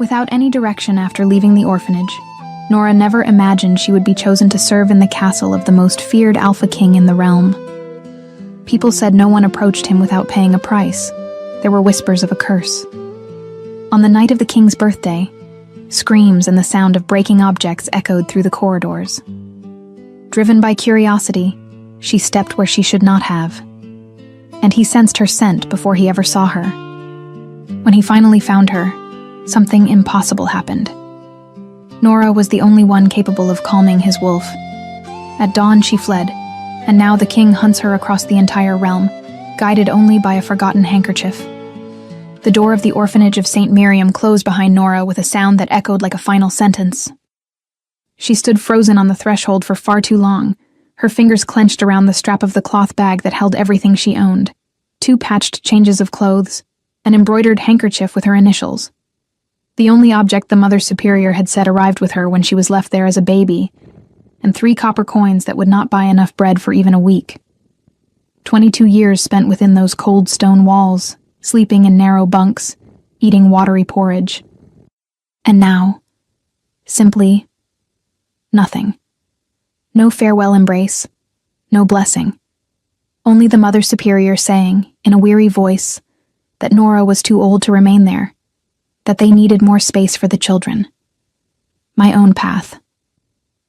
Without any direction after leaving the orphanage, Nora never imagined she would be chosen to serve in the castle of the most feared Alpha King in the realm. People said no one approached him without paying a price. There were whispers of a curse. On the night of the king's birthday, screams and the sound of breaking objects echoed through the corridors. Driven by curiosity, she stepped where she should not have, and he sensed her scent before he ever saw her. When he finally found her, something impossible happened. Nora was the only one capable of calming his wolf. At dawn she fled, and now the king hunts her across the entire realm, guided only by a forgotten handkerchief. The door of the orphanage of St. Miriam closed behind Nora with a sound that echoed like a final sentence. She stood frozen on the threshold for far too long, her fingers clenched around the strap of the cloth bag that held everything she owned, 2 patched changes of clothes, an embroidered handkerchief with her initials. The only object the Mother Superior had said arrived with her when she was left there as a baby, and 3 copper coins that would not buy enough bread for even a week. 22 years spent within those cold stone walls, sleeping in narrow bunks, eating watery porridge. And now, simply nothing. No farewell embrace, no blessing. Only the Mother Superior saying, in a weary voice, that Nora was too old to remain there, that they needed more space for the children. My own path.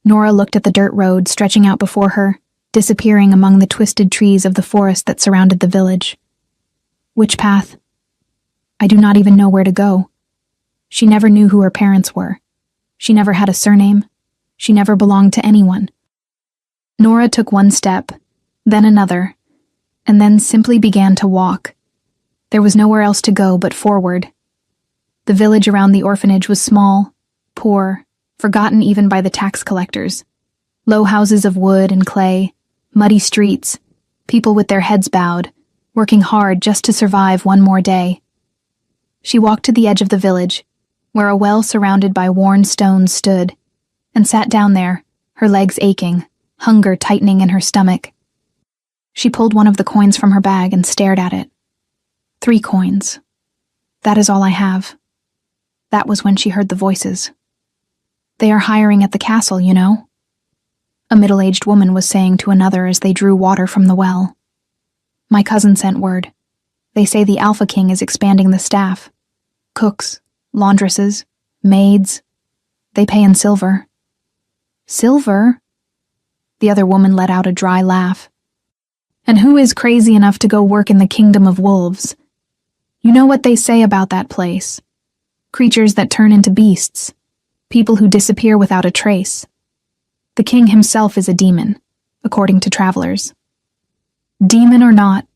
Nora looked at the dirt road stretching out before her, disappearing among the twisted trees of the forest that surrounded the village. Which path? I do not even know where to go. She never knew who her parents were. She never had a surname. She never belonged to anyone. Nora took one step, then another, and then simply began to walk. There was nowhere else to go but forward. The village around the orphanage was small, poor, forgotten even by the tax collectors. Low houses of wood and clay, muddy streets, people with their heads bowed, working hard just to survive one more day. She walked to the edge of the village, where a well surrounded by worn stones stood, and sat down there, her legs aching, hunger tightening in her stomach. She pulled one of the coins from her bag and stared at it. 3 coins. That is all I have. That was when she heard the voices. They are hiring at the castle, you know. A middle-aged woman was saying to another as they drew water from the well. My cousin sent word. They say the Alpha King is expanding the staff. Cooks, laundresses, maids. They pay in silver. Silver? The other woman let out a dry laugh. And who is crazy enough to go work in the kingdom of wolves? You know what they say about that place. Creatures that turn into beasts. People who disappear without a trace. The king himself is a demon, according to travelers. Demon or not,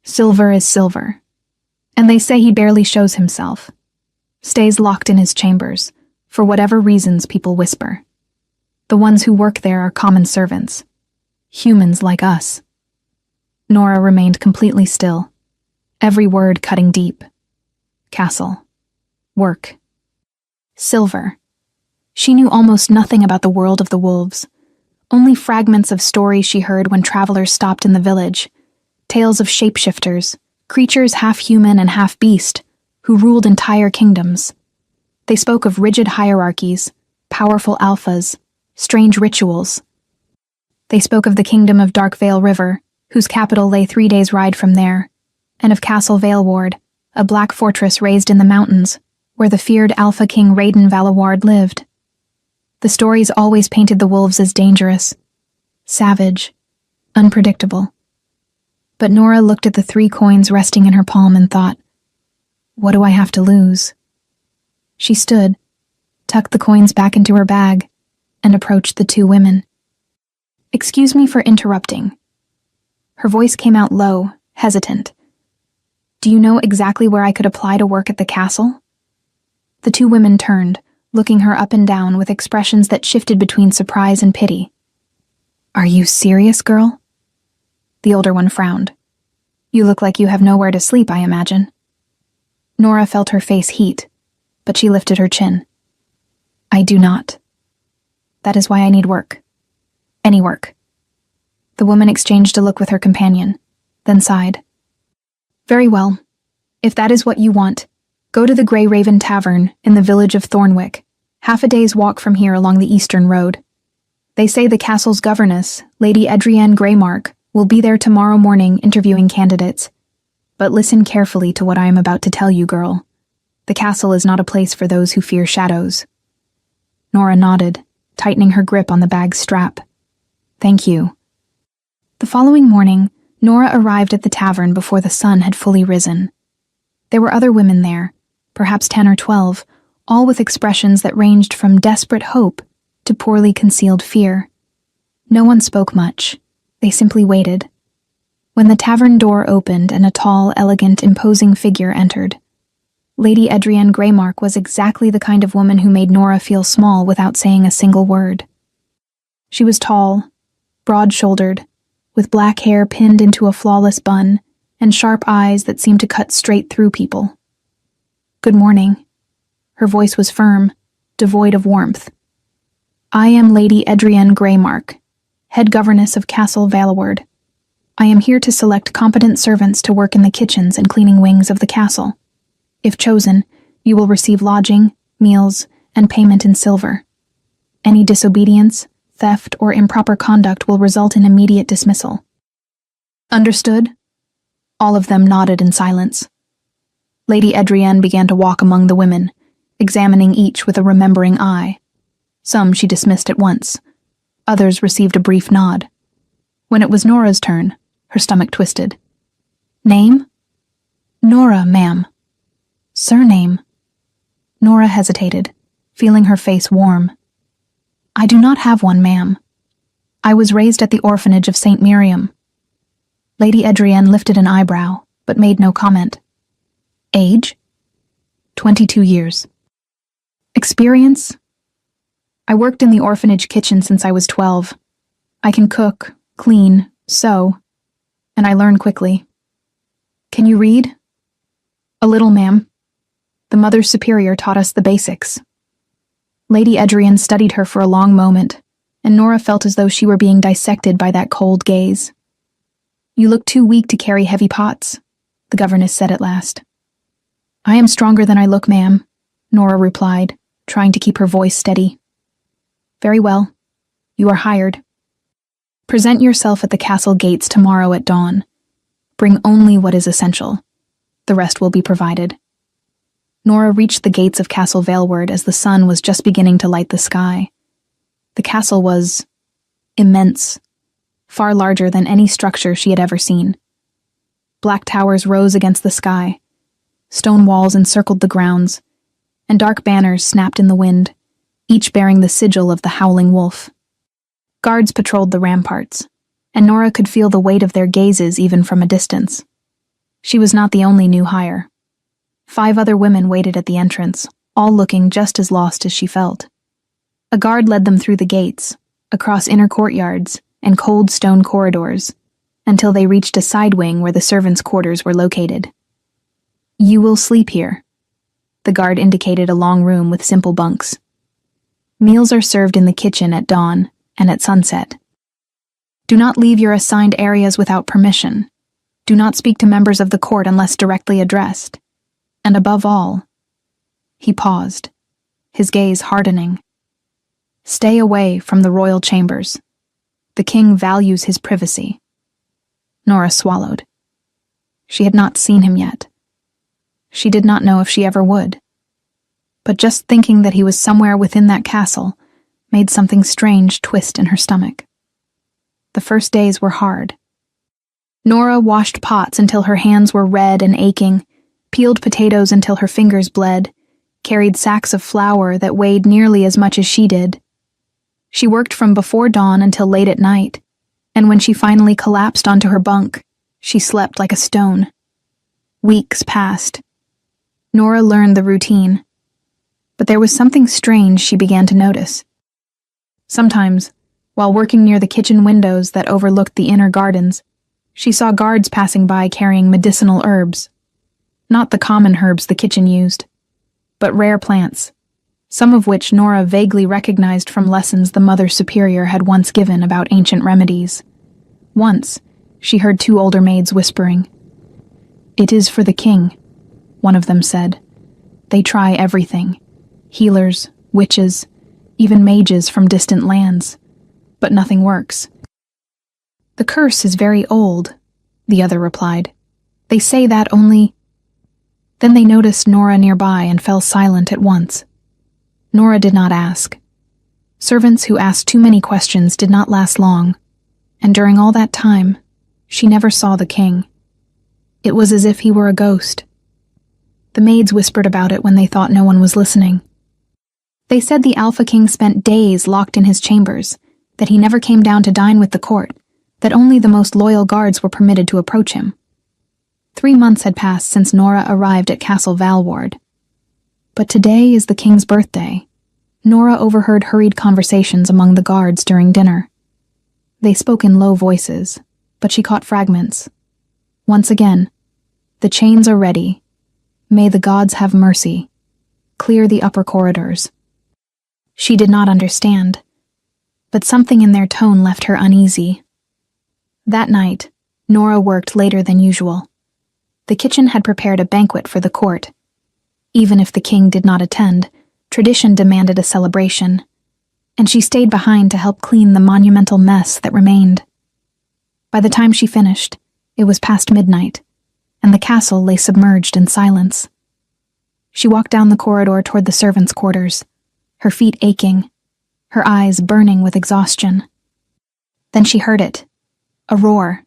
silver is silver. And they say he barely shows himself. Stays locked in his chambers, for whatever reasons people whisper. The ones who work there are common servants. Humans like us. Nora remained completely still, every word cutting deep. Castle. Work. Silver. She knew almost nothing about the world of the wolves, only fragments of stories she heard when travelers stopped in the village, tales of shapeshifters, creatures half human and half beast, who ruled entire kingdoms. They spoke of rigid hierarchies, powerful alphas, strange rituals. They spoke of the kingdom of Darkvale River, whose capital lay 3 days' ride from there, and of Castle Valeward, a black fortress raised in the mountains, where the feared Alpha King Raiden Valeward lived. The stories always painted the wolves as dangerous, savage, unpredictable. But Nora looked at the 3 coins resting in her palm and thought, what do I have to lose? She stood, tucked the coins back into her bag, and approached the 2 women. Excuse me for interrupting. Her voice came out low, hesitant. Do you know exactly where I could apply to work at the castle? The 2 women turned, looking her up and down with expressions that shifted between surprise and pity. Are you serious, girl? The older one frowned. You look like you have nowhere to sleep, I imagine. Nora felt her face heat, but she lifted her chin. I do not. That is why I need work. Any work. The woman exchanged a look with her companion, then sighed. Very well. If that is what you want, Go to the Grey Raven Tavern in the village of Thornwick, half a day's walk from here along the eastern road. They say the castle's governess, Lady Adrienne Greymark, will be there tomorrow morning interviewing candidates. But listen carefully to what I am about to tell you, girl. The castle is not a place for those who fear shadows. Nora nodded, tightening her grip on the bag's strap. Thank you. The following morning, Nora arrived at the tavern before the sun had fully risen. There were other women there, perhaps 10 or 12, all with expressions that ranged from desperate hope to poorly concealed fear. No one spoke much. They simply waited. When the tavern door opened and a tall, elegant, imposing figure entered, Lady Adrienne Greymark was exactly the kind of woman who made Nora feel small without saying a single word. She was tall, broad-shouldered, with black hair pinned into a flawless bun and sharp eyes that seemed to cut straight through people. Good morning. Her voice was firm, devoid of warmth. I am Lady Adrienne Greymark, head governess of Castle Valaward. I am here to select competent servants to work in the kitchens and cleaning wings of the castle. If chosen, you will receive lodging, meals, and payment in silver. Any disobedience, theft, or improper conduct will result in immediate dismissal. Understood? All of them nodded in silence. Lady Adrienne began to walk among the women, examining each with a remembering eye. Some she dismissed at once. Others received a brief nod. When it was Nora's turn, her stomach twisted. Name? Nora, ma'am. Surname? Nora hesitated, feeling her face warm. I do not have one, ma'am. I was raised at the orphanage of St. Miriam. Lady Adrienne lifted an eyebrow, but made no comment. Age? 22 years. Experience? I worked in the orphanage kitchen since I was 12. I can cook, clean, sew, and I learn quickly. Can you read? A little, ma'am. The Mother Superior taught us the basics. Lady Adrienne studied her for a long moment, and Nora felt as though she were being dissected by that cold gaze. You look too weak to carry heavy pots, the governess said at last. I am stronger than I look, ma'am, Nora replied, trying to keep her voice steady. Very well. You are hired. Present yourself at the castle gates tomorrow at dawn. Bring only what is essential. The rest will be provided. Nora reached the gates of Castle Valeward as the sun was just beginning to light the sky. The castle was immense, far larger than any structure she had ever seen. Black towers rose against the sky. Stone walls encircled the grounds, and dark banners snapped in the wind, each bearing the sigil of the Howling Wolf. Guards patrolled the ramparts, and Nora could feel the weight of their gazes even from a distance. She was not the only new hire. 5 other women waited at the entrance, all looking just as lost as she felt. A guard led them through the gates, across inner courtyards, and cold stone corridors, until they reached a side wing where the servants' quarters were located. You will sleep here. The guard indicated a long room with simple bunks. Meals are served in the kitchen at dawn and at sunset. Do not leave your assigned areas without permission. Do not speak to members of the court unless directly addressed. And above all, he paused, his gaze hardening. Stay away from the royal chambers. The king values his privacy. Nora swallowed. She had not seen him yet. She did not know if she ever would. But just thinking that he was somewhere within that castle made something strange twist in her stomach. The first days were hard. Nora washed pots until her hands were red and aching, peeled potatoes until her fingers bled, carried sacks of flour that weighed nearly as much as she did. She worked from before dawn until late at night, and when she finally collapsed onto her bunk, she slept like a stone. Weeks passed. Nora learned the routine, but there was something strange she began to notice. Sometimes, while working near the kitchen windows that overlooked the inner gardens, she saw guards passing by carrying medicinal herbs. Not the common herbs the kitchen used, but rare plants, some of which Nora vaguely recognized from lessons the Mother Superior had once given about ancient remedies. Once, she heard 2 older maids whispering. It is for the king, one of them said, They try everything. Healers, witches, even mages from distant lands. But nothing works. The curse is very old, the other replied. They say that only... Then they noticed Nora nearby and fell silent at once. Nora did not ask. Servants who asked too many questions did not last long, and during all that time, she never saw the king. It was as if he were a ghost. The maids whispered about it when they thought no one was listening. They said the Alpha King spent days locked in his chambers, that he never came down to dine with the court, that only the most loyal guards were permitted to approach him. 3 months had passed since Nora arrived at Castle Valward. But today is the king's birthday. Nora overheard hurried conversations among the guards during dinner. They spoke in low voices, but she caught fragments. Once again, the chains are ready. May the gods have mercy. Clear the upper corridors. She did not understand, but something in their tone left her uneasy. That night, Nora worked later than usual. The kitchen had prepared a banquet for the court. Even if the king did not attend, tradition demanded a celebration, and she stayed behind to help clean the monumental mess that remained. By the time she finished, it was past midnight, and the castle lay submerged in silence. She walked down the corridor toward the servants' quarters, her feet aching, her eyes burning with exhaustion. Then she heard it, a roar,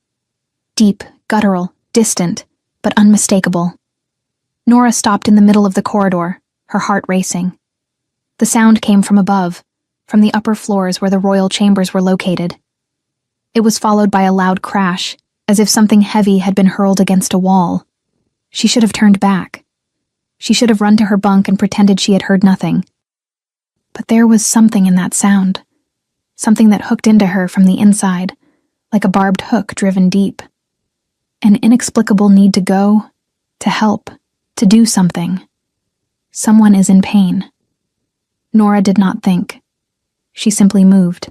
deep, guttural, distant, but unmistakable. Nora stopped in the middle of the corridor, her heart racing. The sound came from above, from the upper floors where the royal chambers were located. It was followed by a loud crash, as if something heavy had been hurled against a wall. She should have turned back. She should have run to her bunk and pretended she had heard nothing. But there was something in that sound, something that hooked into her from the inside, like a barbed hook driven deep. An inexplicable need to go, to help, to do something. Someone is in pain. Nora did not think. She simply moved.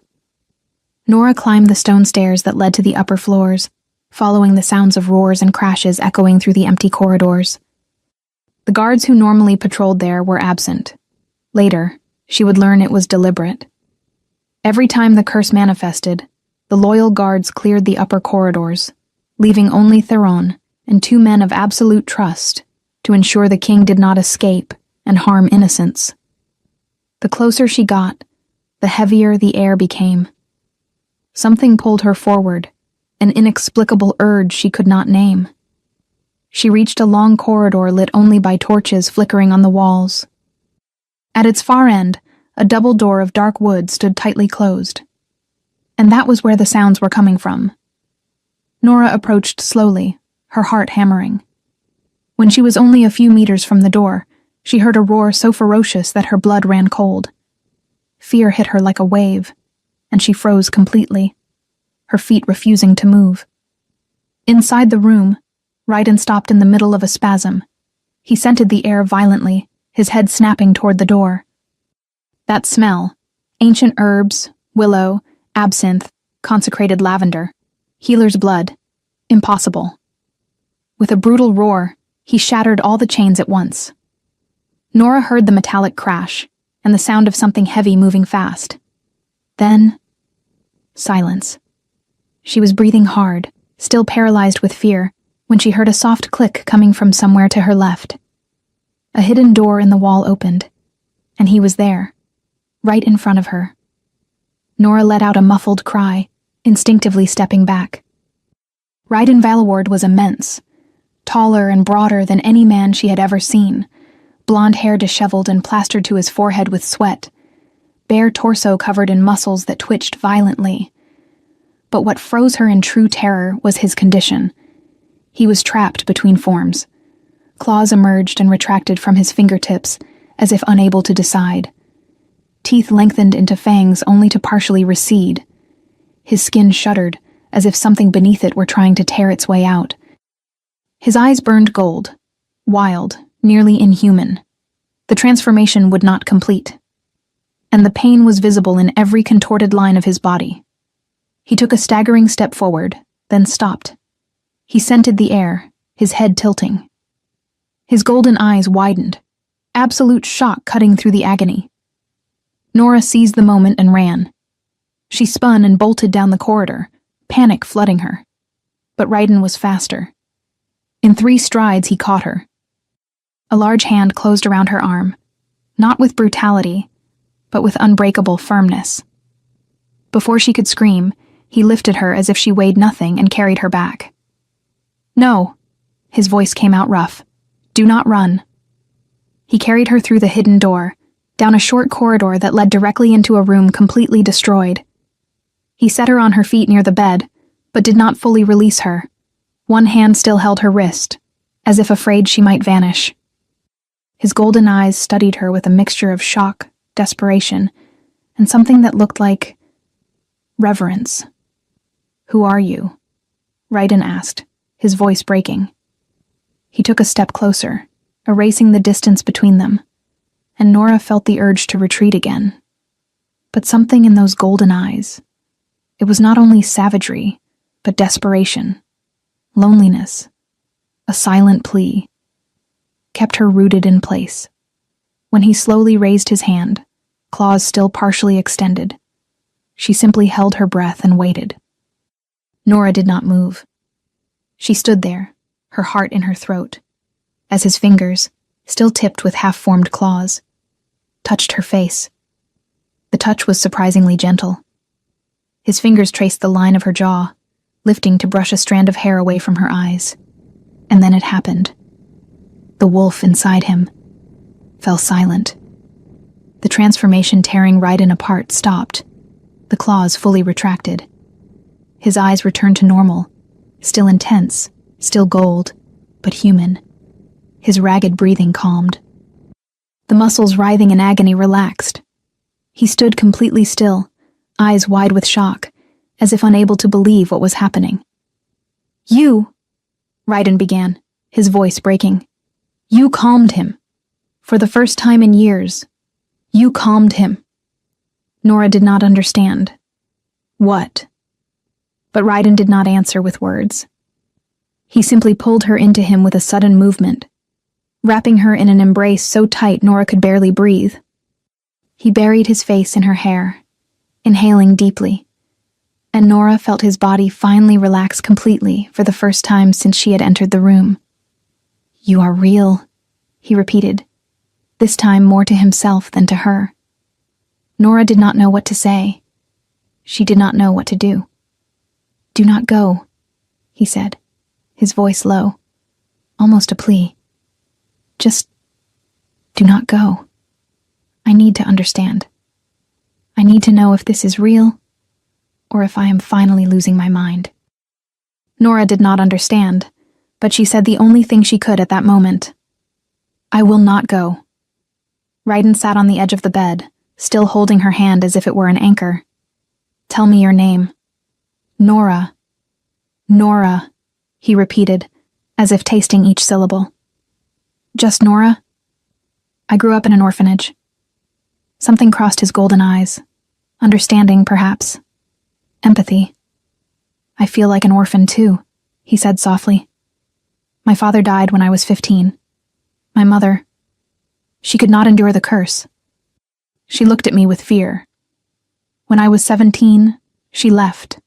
Nora climbed the stone stairs that led to the upper floors, following the sounds of roars and crashes echoing through the empty corridors. The guards who normally patrolled there were absent. Later, she would learn it was deliberate. Every time the curse manifested, the loyal guards cleared the upper corridors, leaving only Theron and 2 men of absolute trust to ensure the king did not escape and harm innocents. The closer she got, the heavier the air became. Something pulled her forward, an inexplicable urge she could not name. She reached a long corridor lit only by torches flickering on the walls. At its far end, a double door of dark wood stood tightly closed. And that was where the sounds were coming from. Nora approached slowly, her heart hammering. When she was only a few meters from the door, she heard a roar so ferocious that her blood ran cold. Fear hit her like a wave, and she froze completely, her feet refusing to move. Inside the room, Raiden stopped in the middle of a spasm. He scented the air violently, his head snapping toward the door. That smell, ancient herbs, willow, absinthe, consecrated lavender, healer's blood, impossible. With a brutal roar, he shattered all the chains at once. Nora heard the metallic crash and the sound of something heavy moving fast. Then, silence. She was breathing hard, still paralyzed with fear, when she heard a soft click coming from somewhere to her left. A hidden door in the wall opened, and he was there, right in front of her. Nora let out a muffled cry, instinctively stepping back. Raiden Valaward was immense, taller and broader than any man she had ever seen, blonde hair disheveled and plastered to his forehead with sweat, bare torso covered in muscles that twitched violently. But what froze her in true terror was his condition. He was trapped between forms. Claws emerged and retracted from his fingertips, as if unable to decide. Teeth lengthened into fangs only to partially recede. His skin shuddered, as if something beneath it were trying to tear its way out. His eyes burned gold, wild, nearly inhuman. The transformation would not complete, and the pain was visible in every contorted line of his body. He took a staggering step forward, then stopped. He scented the air, his head tilting. His golden eyes widened, absolute shock cutting through the agony. Nora seized the moment and ran. She spun and bolted down the corridor, panic flooding her. But Raiden was faster. In 3 strides, he caught her. A large hand closed around her arm, not with brutality, but with unbreakable firmness. Before she could scream, he lifted her as if she weighed nothing and carried her back. "No," his voice came out rough. "Do not run." He carried her through the hidden door, down a short corridor that led directly into a room completely destroyed. He set her on her feet near the bed, but did not fully release her. One hand still held her wrist, as if afraid she might vanish. His golden eyes studied her with a mixture of shock, desperation, and something that looked like reverence. "Who are you?" Raiden asked, his voice breaking. He took a step closer, erasing the distance between them, and Nora felt the urge to retreat again. But something in those golden eyes, it was not only savagery, but desperation, loneliness, a silent plea, kept her rooted in place. When he slowly raised his hand, claws still partially extended, she simply held her breath and waited. Nora did not move. She stood there, her heart in her throat, as his fingers, still tipped with half-formed claws, touched her face. The touch was surprisingly gentle. His fingers traced the line of her jaw, lifting to brush a strand of hair away from her eyes. And then it happened. The wolf inside him fell silent. The transformation tearing Raiden apart stopped, the claws fully retracted. His eyes returned to normal, still intense, still gold, but human. His ragged breathing calmed. The muscles writhing in agony relaxed. He stood completely still, eyes wide with shock, as if unable to believe what was happening. "You," Raiden began, his voice breaking. "You calmed him. For the first time in years, you calmed him." Nora did not understand. What? But Raiden did not answer with words. He simply pulled her into him with a sudden movement, wrapping her in an embrace so tight Nora could barely breathe. He buried his face in her hair, inhaling deeply, and Nora felt his body finally relax completely for the first time since she had entered the room. "You are real," he repeated, this time more to himself than to her. Nora did not know what to say. She did not know what to do. "Do not go," he said, his voice low, almost a plea. "Just do not go. I need to understand. I need to know if this is real, or if I am finally losing my mind." Nora did not understand, but she said the only thing she could at that moment. "I will not go." Raiden sat on the edge of the bed, still holding her hand as if it were an anchor. "Tell me your name." "Nora. Nora," he repeated, as if tasting each syllable. "Just Nora? I grew up in an orphanage." Something crossed his golden eyes. Understanding, perhaps. Empathy. "I feel like an orphan, too," he said softly. "My father died when I was 15. My mother, she could not endure the curse. She looked at me with fear. When I was 17, she left.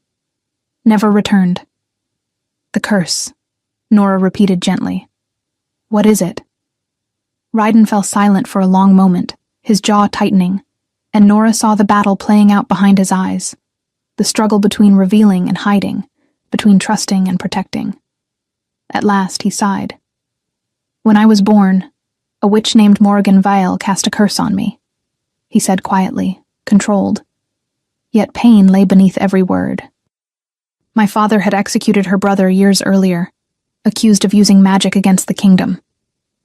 Never returned." "The curse," Nora repeated gently. "What is it?" Raiden fell silent for a long moment, his jaw tightening, and Nora saw the battle playing out behind his eyes, the struggle between revealing and hiding, between trusting and protecting. At last he sighed. "When I was born, a witch named Morrigan Vile cast a curse on me," he said quietly, controlled. Yet pain lay beneath every word. "My father had executed her brother years earlier, accused of using magic against the kingdom.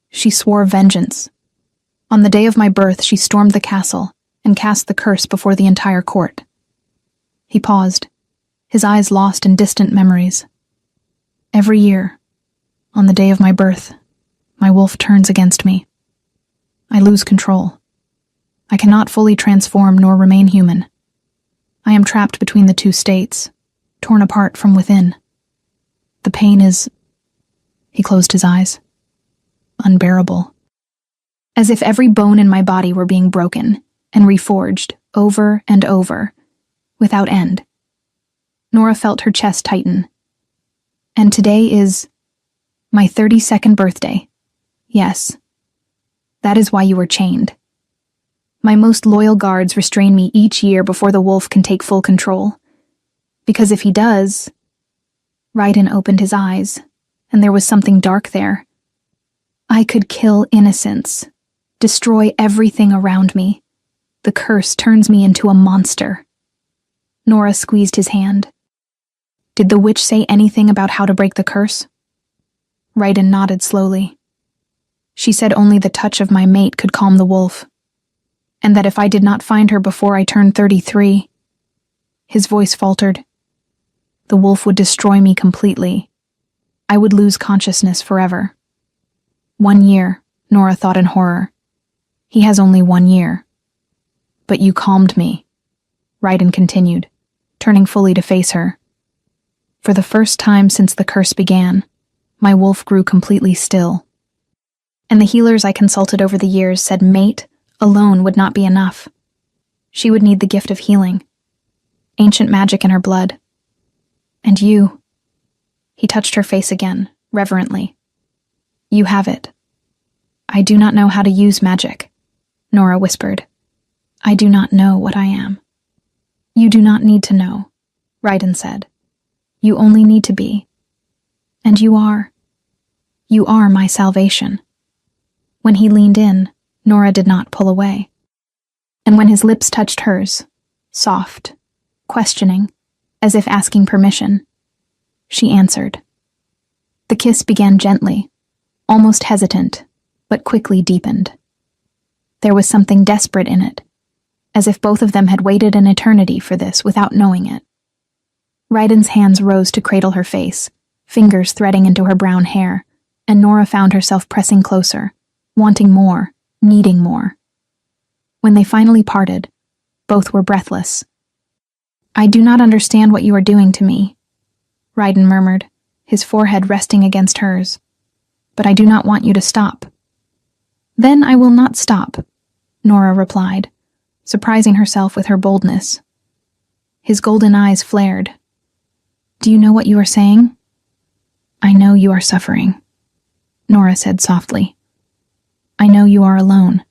She swore vengeance. On the day of my birth, she stormed the castle and cast the curse before the entire court." He paused, his eyes lost in distant memories. "Every year, on the day of my birth, my wolf turns against me. I lose control. I cannot fully transform nor remain human. I am trapped between the two states, torn apart from within. The pain is..." He closed his eyes. "Unbearable." as if every bone in my body were being broken and reforged over and over, without end. Nora felt her chest tighten. And today is my 32nd birthday. Yes. That is why you were chained. My most loyal guards restrain me each year before the wolf can take full control. Because if he does... Raiden opened his eyes, and there was something dark there. I could kill innocents, destroy everything around me. The curse turns me into a monster. Nora squeezed his hand. Did the witch say anything about how to break the curse? Raiden nodded slowly. She said only the touch of my mate could calm the wolf, and that if I did not find her before I turned 33, his voice faltered, the wolf would destroy me completely. I would lose consciousness forever. 1 year, Nora thought in horror. He has only 1 year. But you calmed me, Raiden continued, turning fully to face her. For the first time since the curse began, my wolf grew completely still. And the healers I consulted over the years said mate alone would not be enough. She would need the gift of healing, ancient magic in her blood. And you, he touched her face again, reverently. You have it. I do not know how to use magic, Nora whispered. I do not know what I am. You do not need to know, Raiden said. You only need to be. And you are. You are my salvation. When he leaned in, Nora did not pull away. And when his lips touched hers, soft, questioning, as if asking permission, she answered. The kiss began gently, almost hesitant, but quickly deepened. There was something desperate in it, as if both of them had waited an eternity for this without knowing it. Raiden's hands rose to cradle her face, fingers threading into her brown hair, and Nora found herself pressing closer, wanting more, needing more. When they finally parted, both were breathless. I do not understand what you are doing to me, Raiden murmured, his forehead resting against hers. But I do not want you to stop. Then I will not stop, Nora replied, surprising herself with her boldness. His golden eyes flared. Do you know what you are saying? I know you are suffering, Nora said softly. I know you are alone.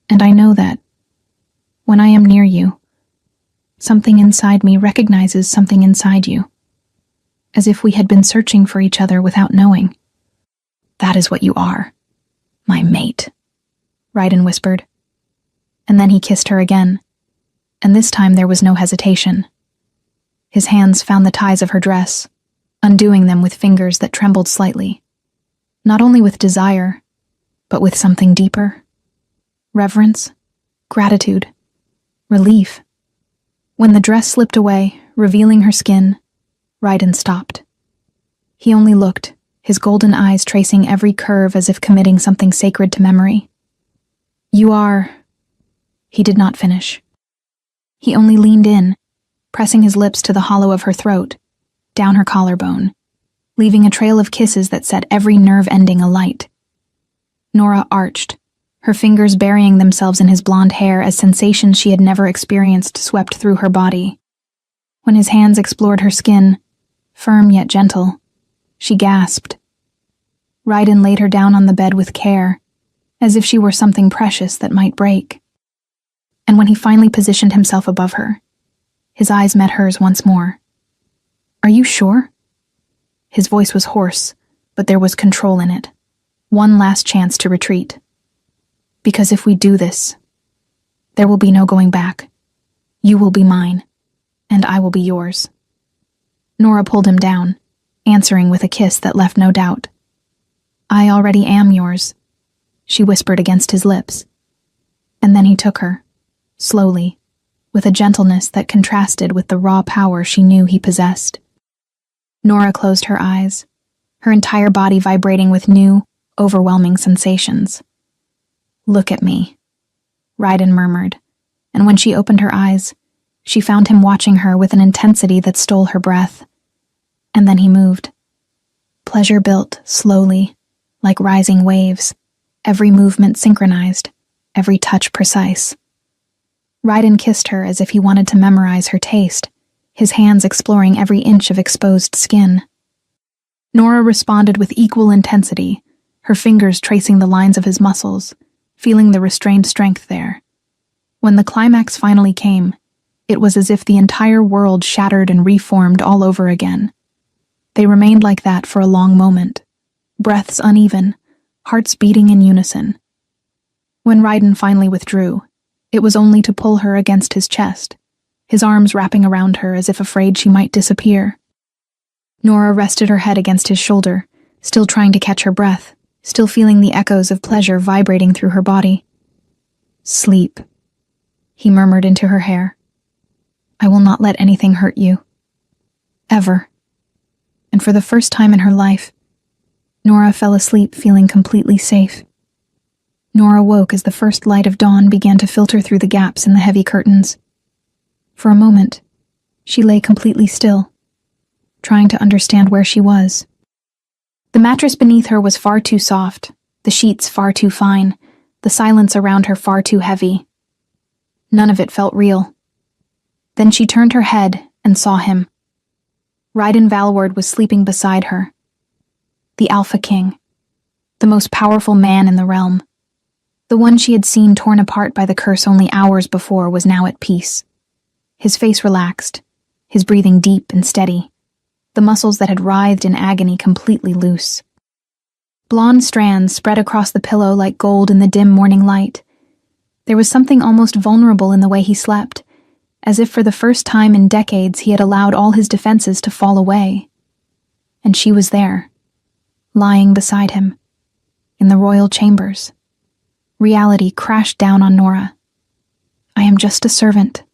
And I know that, when I am near you, something inside me recognizes something inside you, as if we had been searching for each other without knowing. That is what you are, my mate, Raiden whispered. And then he kissed her again, and this time there was no hesitation. His hands found the ties of her dress, undoing them with fingers that trembled slightly, not only with desire, but with something deeper. Reverence, gratitude, relief. When the dress slipped away, revealing her skin, Raiden stopped. He only looked, his golden eyes tracing every curve as if committing something sacred to memory. You are... He did not finish. He only leaned in, pressing his lips to the hollow of her throat, down her collarbone, leaving a trail of kisses that set every nerve ending alight. Nora arched, her fingers burying themselves in his blonde hair as sensations she had never experienced swept through her body. When his hands explored her skin, firm yet gentle, she gasped. Raiden laid her down on the bed with care, as if she were something precious that might break. And when he finally positioned himself above her, his eyes met hers once more. Are you sure? His voice was hoarse, but there was control in it. One last chance to retreat. Because if we do this, there will be no going back. You will be mine, and I will be yours. Nora pulled him down, answering with a kiss that left no doubt. I already am yours, she whispered against his lips. And then he took her, slowly, with a gentleness that contrasted with the raw power she knew he possessed. Nora closed her eyes, her entire body vibrating with new, overwhelming sensations. Look at me, Raiden murmured, and when she opened her eyes, she found him watching her with an intensity that stole her breath. And then he moved. Pleasure built, slowly, like rising waves, every movement synchronized, every touch precise. Raiden kissed her as if he wanted to memorize her taste, his hands exploring every inch of exposed skin. Nora responded with equal intensity, her fingers tracing the lines of his muscles, feeling the restrained strength there. When the climax finally came, it was as if the entire world shattered and reformed all over again. They remained like that for a long moment, breaths uneven, hearts beating in unison. When Raiden finally withdrew, it was only to pull her against his chest, his arms wrapping around her as if afraid she might disappear. Nora rested her head against his shoulder, still trying to catch her breath, still feeling the echoes of pleasure vibrating through her body. "Sleep," he murmured into her hair. "I will not let anything hurt you. Ever." And for the first time in her life, Nora fell asleep feeling completely safe. Nora woke as the first light of dawn began to filter through the gaps in the heavy curtains. For a moment, she lay completely still, trying to understand where she was. The mattress beneath her was far too soft, the sheets far too fine, the silence around her far too heavy. None of it felt real. Then she turned her head and saw him. Raiden Valward was sleeping beside her. The Alpha King, the most powerful man in the realm. The one she had seen torn apart by the curse only hours before was now at peace. His face relaxed, his breathing deep and steady, the muscles that had writhed in agony completely loose. Blonde strands spread across the pillow like gold in the dim morning light. There was something almost vulnerable in the way he slept, as if for the first time in decades he had allowed all his defenses to fall away. And she was there, lying beside him, in the royal chambers. Reality crashed down on Nora. I am just a servant.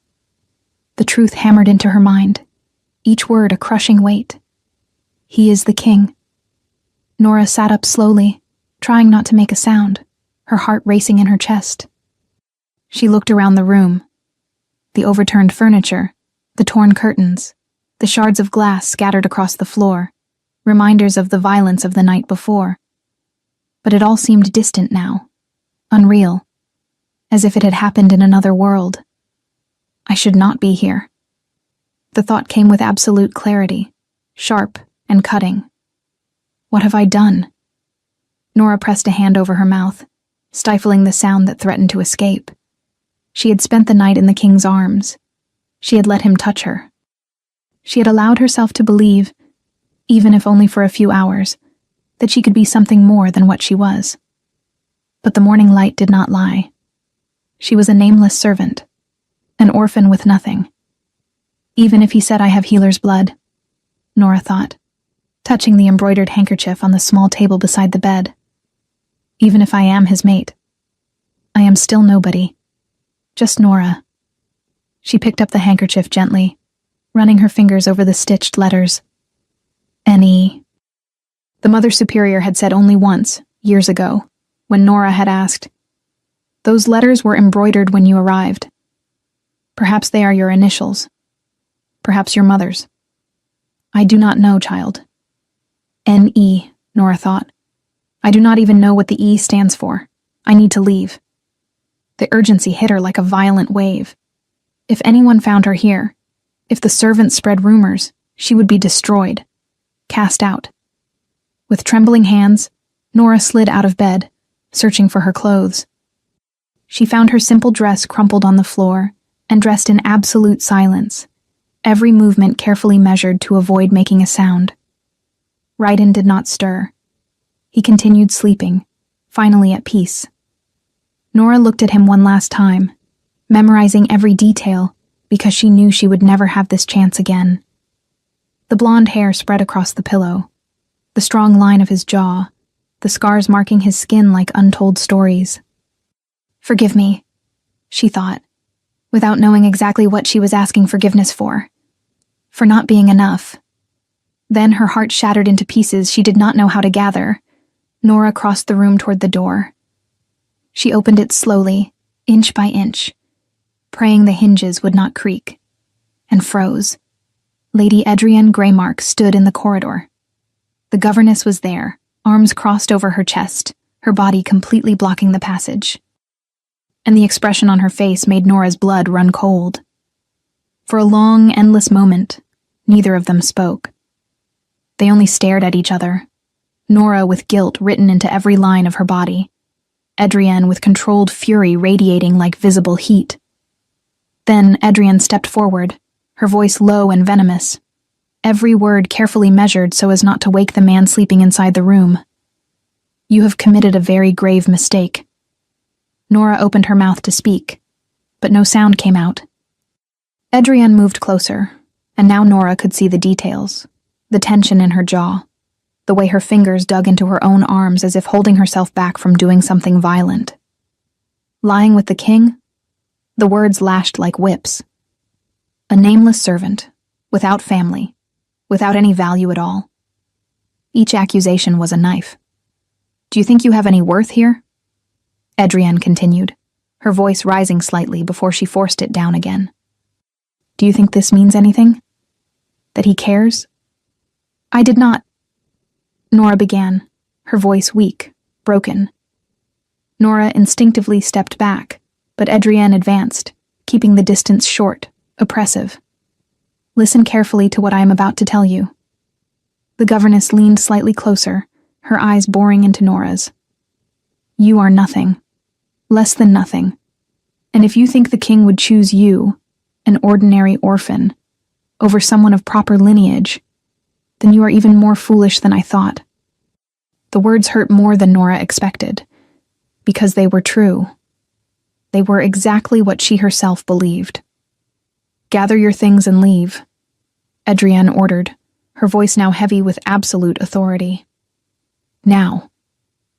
The truth hammered into her mind, each word a crushing weight. He is the king. Nora sat up slowly, trying not to make a sound, her heart racing in her chest. She looked around the room. The overturned furniture, the torn curtains, the shards of glass scattered across the floor, reminders of the violence of the night before. But it all seemed distant now. Unreal, as if it had happened in another world. I should not be here. The thought came with absolute clarity, sharp and cutting. What have I done? Nora pressed a hand over her mouth, stifling the sound that threatened to escape. She had spent the night in the king's arms. She had let him touch her. She had allowed herself to believe, even if only for a few hours, that she could be something more than what she was. But the morning light did not lie. She was a nameless servant, an orphan with nothing. Even if he said I have healer's blood, Nora thought, touching the embroidered handkerchief on the small table beside the bed. Even if I am his mate, I am still nobody. Just Nora. She picked up the handkerchief gently, running her fingers over the stitched letters. N.E. The Mother Superior had said only once, years ago, when Nora had asked, "Those letters were embroidered when you arrived. Perhaps they are your initials. Perhaps your mother's. I do not know, child." N.E., Nora thought. I do not even know what the E stands for. I need to leave. The urgency hit her like a violent wave. If anyone found her here, if the servants spread rumors, she would be destroyed, cast out. With trembling hands, Nora slid out of bed, searching for her clothes. She found her simple dress crumpled on the floor and dressed in absolute silence, every movement carefully measured to avoid making a sound. Raiden did not stir. He continued sleeping, finally at peace. Nora looked at him one last time, memorizing every detail because she knew she would never have this chance again. The blonde hair spread across the pillow, the strong line of his jaw, the scars marking his skin like untold stories. Forgive me, she thought, without knowing exactly what she was asking forgiveness for not being enough. Then her heart shattered into pieces she did not know how to gather. Nora crossed the room toward the door. She opened it slowly, inch by inch, praying the hinges would not creak, and froze. Lady Adrienne Greymark stood in the corridor. The governess was there, arms crossed over her chest, her body completely blocking the passage. And the expression on her face made Nora's blood run cold. For a long, endless moment, neither of them spoke. They only stared at each other, Nora with guilt written into every line of her body, Adrienne with controlled fury radiating like visible heat. Then Adrienne stepped forward, her voice low and venomous, every word carefully measured so as not to wake the man sleeping inside the room. "You have committed a very grave mistake." Nora opened her mouth to speak, but no sound came out. Adrienne moved closer, and now Nora could see the details, the tension in her jaw, the way her fingers dug into her own arms as if holding herself back from doing something violent. Lying with the king? The words lashed like whips. A nameless servant, without family, without any value at all. Each accusation was a knife. "Do you think you have any worth here?" Adrienne continued, her voice rising slightly before she forced it down again. "Do you think this means anything? That he cares?" "I did not," Nora began, her voice weak, broken. Nora instinctively stepped back, but Adrienne advanced, keeping the distance short, oppressive. "Listen carefully to what I am about to tell you." The governess leaned slightly closer, her eyes boring into Nora's. "You are nothing. Less than nothing. And if you think the king would choose you, an ordinary orphan, over someone of proper lineage, then you are even more foolish than I thought." The words hurt more than Nora expected, because they were true. They were exactly what she herself believed. "Gather your things and leave," Adrienne ordered, her voice now heavy with absolute authority. "Now,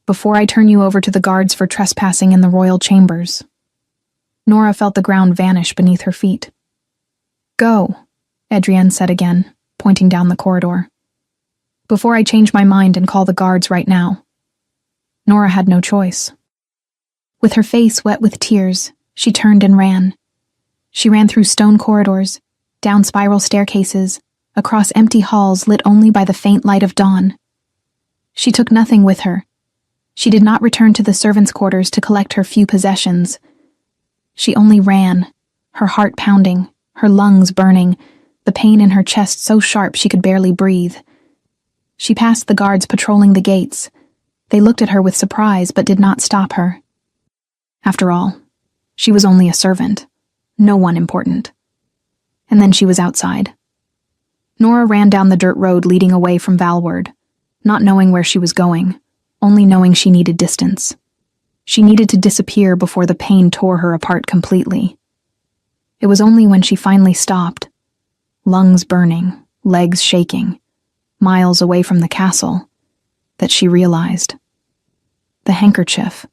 before I turn you over to the guards for trespassing in the royal chambers." Nora felt the ground vanish beneath her feet. "Go," Adrienne said again, pointing down the corridor. "Before I change my mind and call the guards right now." Nora had no choice. With her face wet with tears, she turned and ran. She ran through stone corridors, down spiral staircases, across empty halls lit only by the faint light of dawn. She took nothing with her. She did not return to the servants' quarters to collect her few possessions. She only ran, her heart pounding, her lungs burning, the pain in her chest so sharp she could barely breathe. She passed the guards patrolling the gates. They looked at her with surprise but did not stop her. After all, she was only a servant, no one important. And then she was outside. Nora ran down the dirt road leading away from Valward, not knowing where she was going, only knowing she needed distance. She needed to disappear before the pain tore her apart completely. It was only when she finally stopped, lungs burning, legs shaking, miles away from the castle, that she realized. The handkerchief.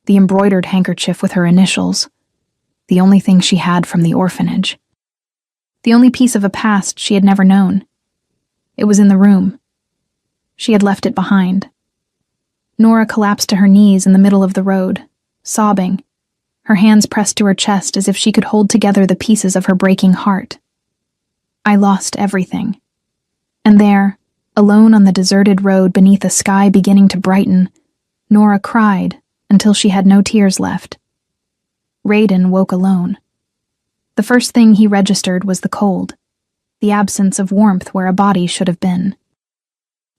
The embroidered handkerchief with her initials. The only thing she had from the orphanage. The only piece of a past she had never known. It was in the room. She had left it behind. Nora collapsed to her knees in the middle of the road, sobbing, her hands pressed to her chest as if she could hold together the pieces of her breaking heart. I lost everything. And there, alone on the deserted road beneath a sky beginning to brighten, Nora cried until she had no tears left. Raiden woke alone. The first thing he registered was the cold, the absence of warmth where a body should have been.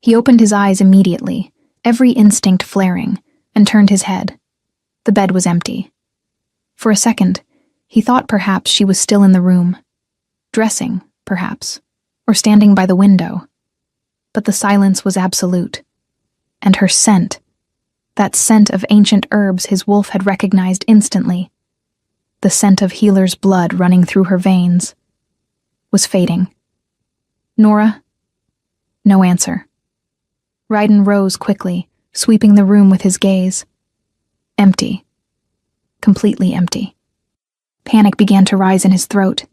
He opened his eyes immediately, every instinct flaring, and turned his head. The bed was empty. For a second, he thought perhaps she was still in the room, dressing, perhaps, or standing by the window. But the silence was absolute. And her scent, that scent of ancient herbs his wolf had recognized instantly, the scent of healer's blood running through her veins, was fading. "Nora?" No answer. Raiden rose quickly, sweeping the room with his gaze. Empty. Completely empty. Panic began to rise in his throat.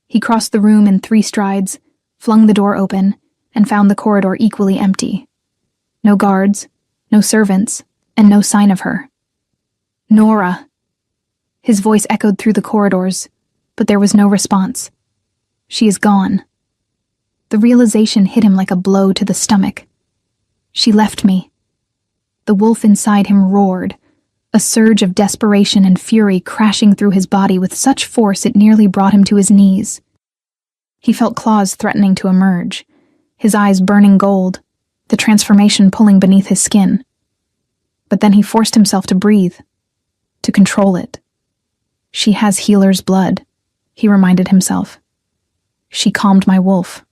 He crossed the room in 3 strides, flung the door open, and found the corridor equally empty. No guards, no servants, and no sign of her. "Nora!" His voice echoed through the corridors, but there was no response. "She is gone." The realization hit him like a blow to the stomach. "She left me." The wolf inside him roared, a surge of desperation and fury crashing through his body with such force it nearly brought him to his knees. He felt claws threatening to emerge, his eyes burning gold, the transformation pulling beneath his skin. But then he forced himself to breathe, to control it. She has healer's blood, he reminded himself. She calmed my wolf.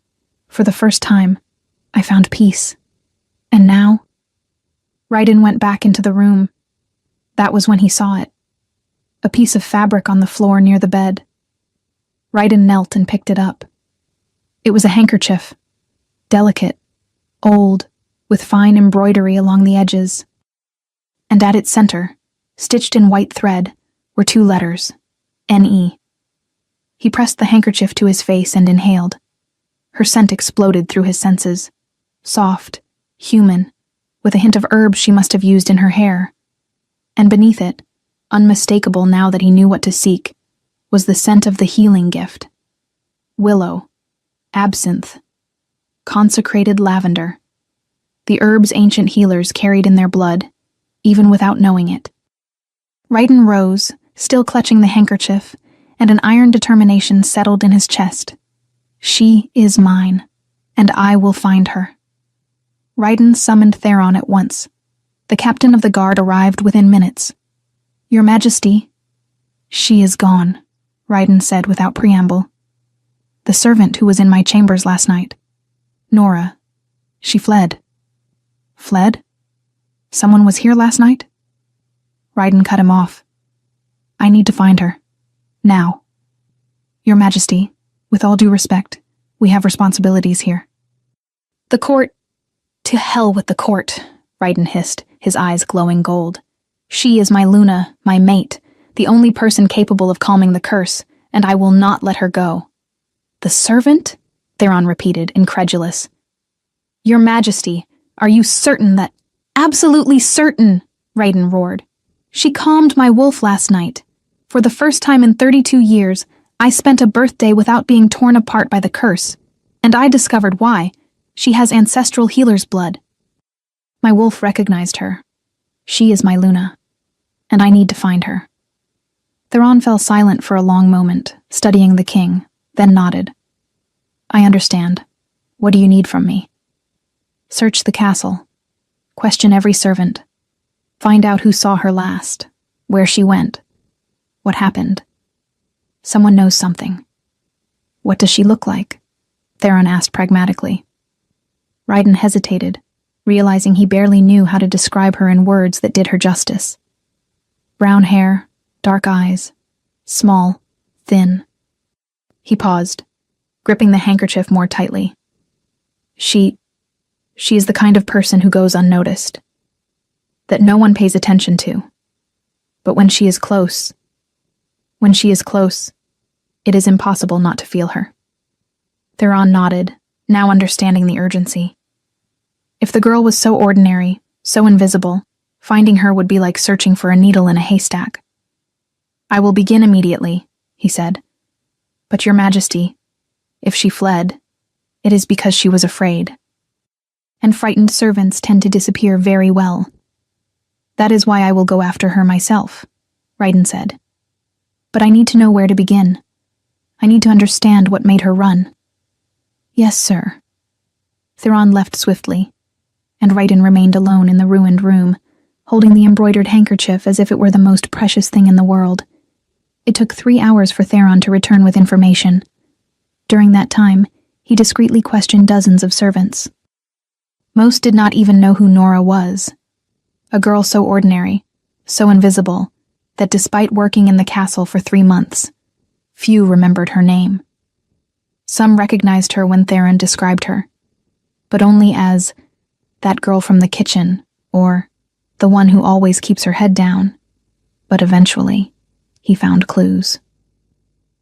For the first time, I found peace. And now? Raiden went back into the room. That was when he saw it. A piece of fabric on the floor near the bed. Raiden knelt and picked it up. It was a handkerchief. Delicate, old, with fine embroidery along the edges. And at its center, stitched in white thread, were 2 letters, N-E. He pressed the handkerchief to his face and inhaled. Her scent exploded through his senses. Soft, human, with a hint of herbs she must have used in her hair. And beneath it, unmistakable now that he knew what to seek, was the scent of the healing gift. Willow, absinthe, consecrated lavender. The herbs ancient healers carried in their blood, even without knowing it. Raiden rose, still clutching the handkerchief, and an iron determination settled in his chest. She is mine, and I will find her. Raiden summoned Theron at once. The captain of the guard arrived within minutes. Your Majesty. She is gone, Raiden said without preamble. The servant who was in my chambers last night. Nora. She fled. Fled? Someone was here last night? Raiden cut him off. I need to find her. Now. Your Majesty, with all due respect, we have responsibilities here. The court... To hell with the court, Raiden hissed, his eyes glowing gold. She is my Luna, my mate, the only person capable of calming the curse, and I will not let her go. The servant? Theron repeated, incredulous. Your Majesty, are you certain that... Absolutely certain, Raiden roared. She calmed my wolf last night. For the first time in 32 years, I spent a birthday without being torn apart by the curse, and I discovered why. She has ancestral healer's blood. My wolf recognized her. She is my Luna, and I need to find her. Theron fell silent for a long moment, studying the king, then nodded. I understand. What do you need from me? Search the castle. Question every servant. Find out who saw her last, where she went, what happened. Someone knows something. What does she look like? Theron asked pragmatically. Raiden hesitated, realizing he barely knew how to describe her in words that did her justice. Brown hair, dark eyes, small, thin. He paused, gripping the handkerchief more tightly. She is the kind of person who goes unnoticed, that no one pays attention to. But when she is close, it is impossible not to feel her. Theron nodded, now understanding the urgency. If the girl was so ordinary, so invisible, finding her would be like searching for a needle in a haystack. I will begin immediately, he said. But Your Majesty, if she fled, it is because she was afraid. And frightened servants tend to disappear very well. That is why I will go after her myself, Raiden said. But I need to know where to begin. I need to understand what made her run. Yes, sir. Theron left swiftly, and Raiden remained alone in the ruined room, holding the embroidered handkerchief as if it were the most precious thing in the world. It took 3 hours for Theron to return with information. During that time, he discreetly questioned dozens of servants. Most did not even know who Nora was. A girl so ordinary, so invisible, that despite working in the castle for 3 months, few remembered her name. Some recognized her when Theron described her, but only as that girl from the kitchen, or the one who always keeps her head down. But eventually, he found clues.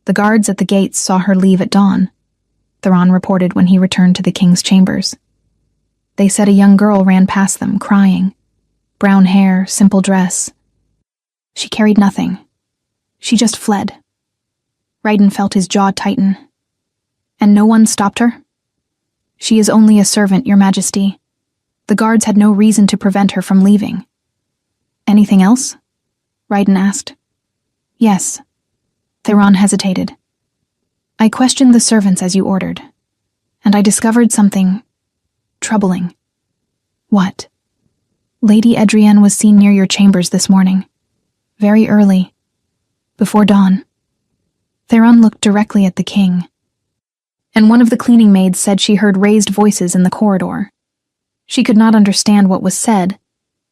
The guards at the gates saw her leave at dawn, Theron reported when he returned to the king's chambers. They said a young girl ran past them, crying. Brown hair, simple dress. She carried nothing. She just fled. Raiden felt his jaw tighten. And no one stopped her? She is only a servant, Your Majesty. The guards had no reason to prevent her from leaving. Anything else? Raiden asked. Yes. Theron hesitated. I questioned the servants as you ordered, and I discovered something troubling. What? Lady Edrienne was seen near your chambers this morning. Very early. Before dawn. Theron looked directly at the king. And one of the cleaning maids said she heard raised voices in the corridor. She could not understand what was said,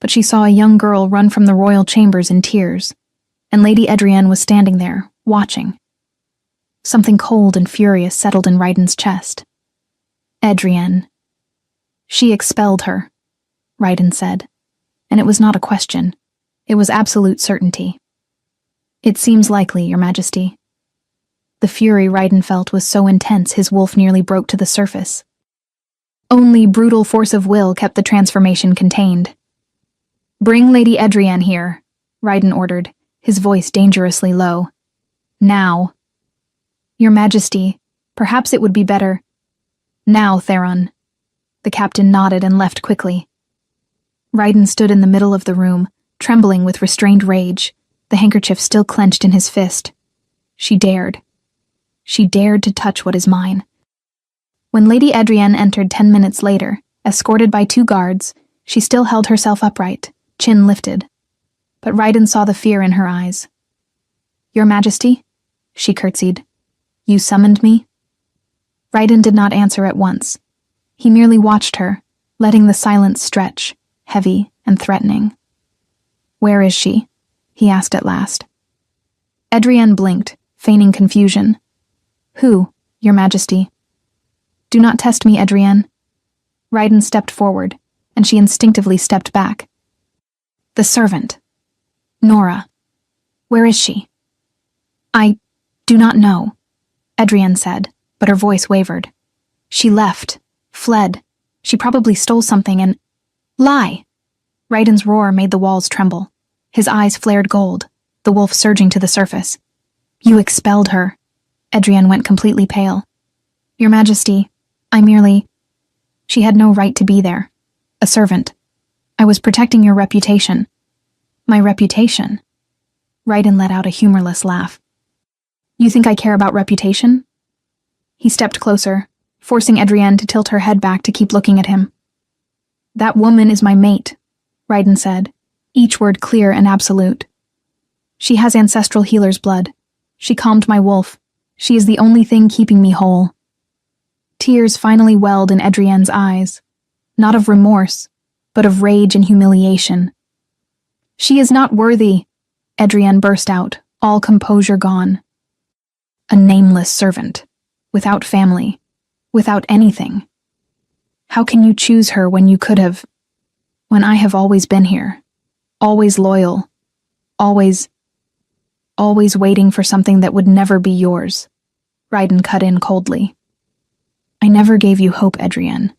but she saw a young girl run from the royal chambers in tears, and Lady Edrienne was standing there, watching. Something cold and furious settled in Raiden's chest. Edrienne. She expelled her, Raiden said, and it was not a question. It was absolute certainty. It seems likely, Your Majesty. The fury Raiden felt was so intense his wolf nearly broke to the surface. Only brutal force of will kept the transformation contained. Bring Lady Edrienne here, Raiden ordered, his voice dangerously low. Now. Your Majesty, perhaps it would be better. Now, Theron. The captain nodded and left quickly. Raiden stood in the middle of the room, trembling with restrained rage, the handkerchief still clenched in his fist. She dared. She dared to touch what is mine. When Lady Edrienne entered 10 minutes later, escorted by 2 guards, she still held herself upright, chin lifted. But Raiden saw the fear in her eyes. Your Majesty, she curtsied. You summoned me? Raiden did not answer at once. He merely watched her, letting the silence stretch, heavy and threatening. Where is she? He asked at last. Edrienne blinked, feigning confusion. Who, Your Majesty? Do not test me, Edrienne. Raiden stepped forward, and she instinctively stepped back. The servant. Nora. Where is she? I do not know, Edrienne said, but her voice wavered. She left, fled. She probably stole something and... Lie! Raiden's roar made the walls tremble. His eyes flared gold, the wolf surging to the surface. You expelled her. Edrienne went completely pale. Your Majesty, I merely... She had no right to be there. A servant. I was protecting your reputation. My reputation? Raiden let out a humorless laugh. You think I care about reputation? He stepped closer, forcing Edrienne to tilt her head back to keep looking at him. That woman is my mate, Raiden said, each word clear and absolute. She has ancestral healer's blood. She calmed my wolf. She is the only thing keeping me whole. Tears finally welled in Edrienne's eyes, not of remorse, but of rage and humiliation. She is not worthy, Edrienne burst out, all composure gone. A nameless servant, without family, without anything. How can you choose her when you could have... When I have always been here, always loyal, always waiting for something that would never be yours, Raiden cut in coldly. I never gave you hope, Edrienne.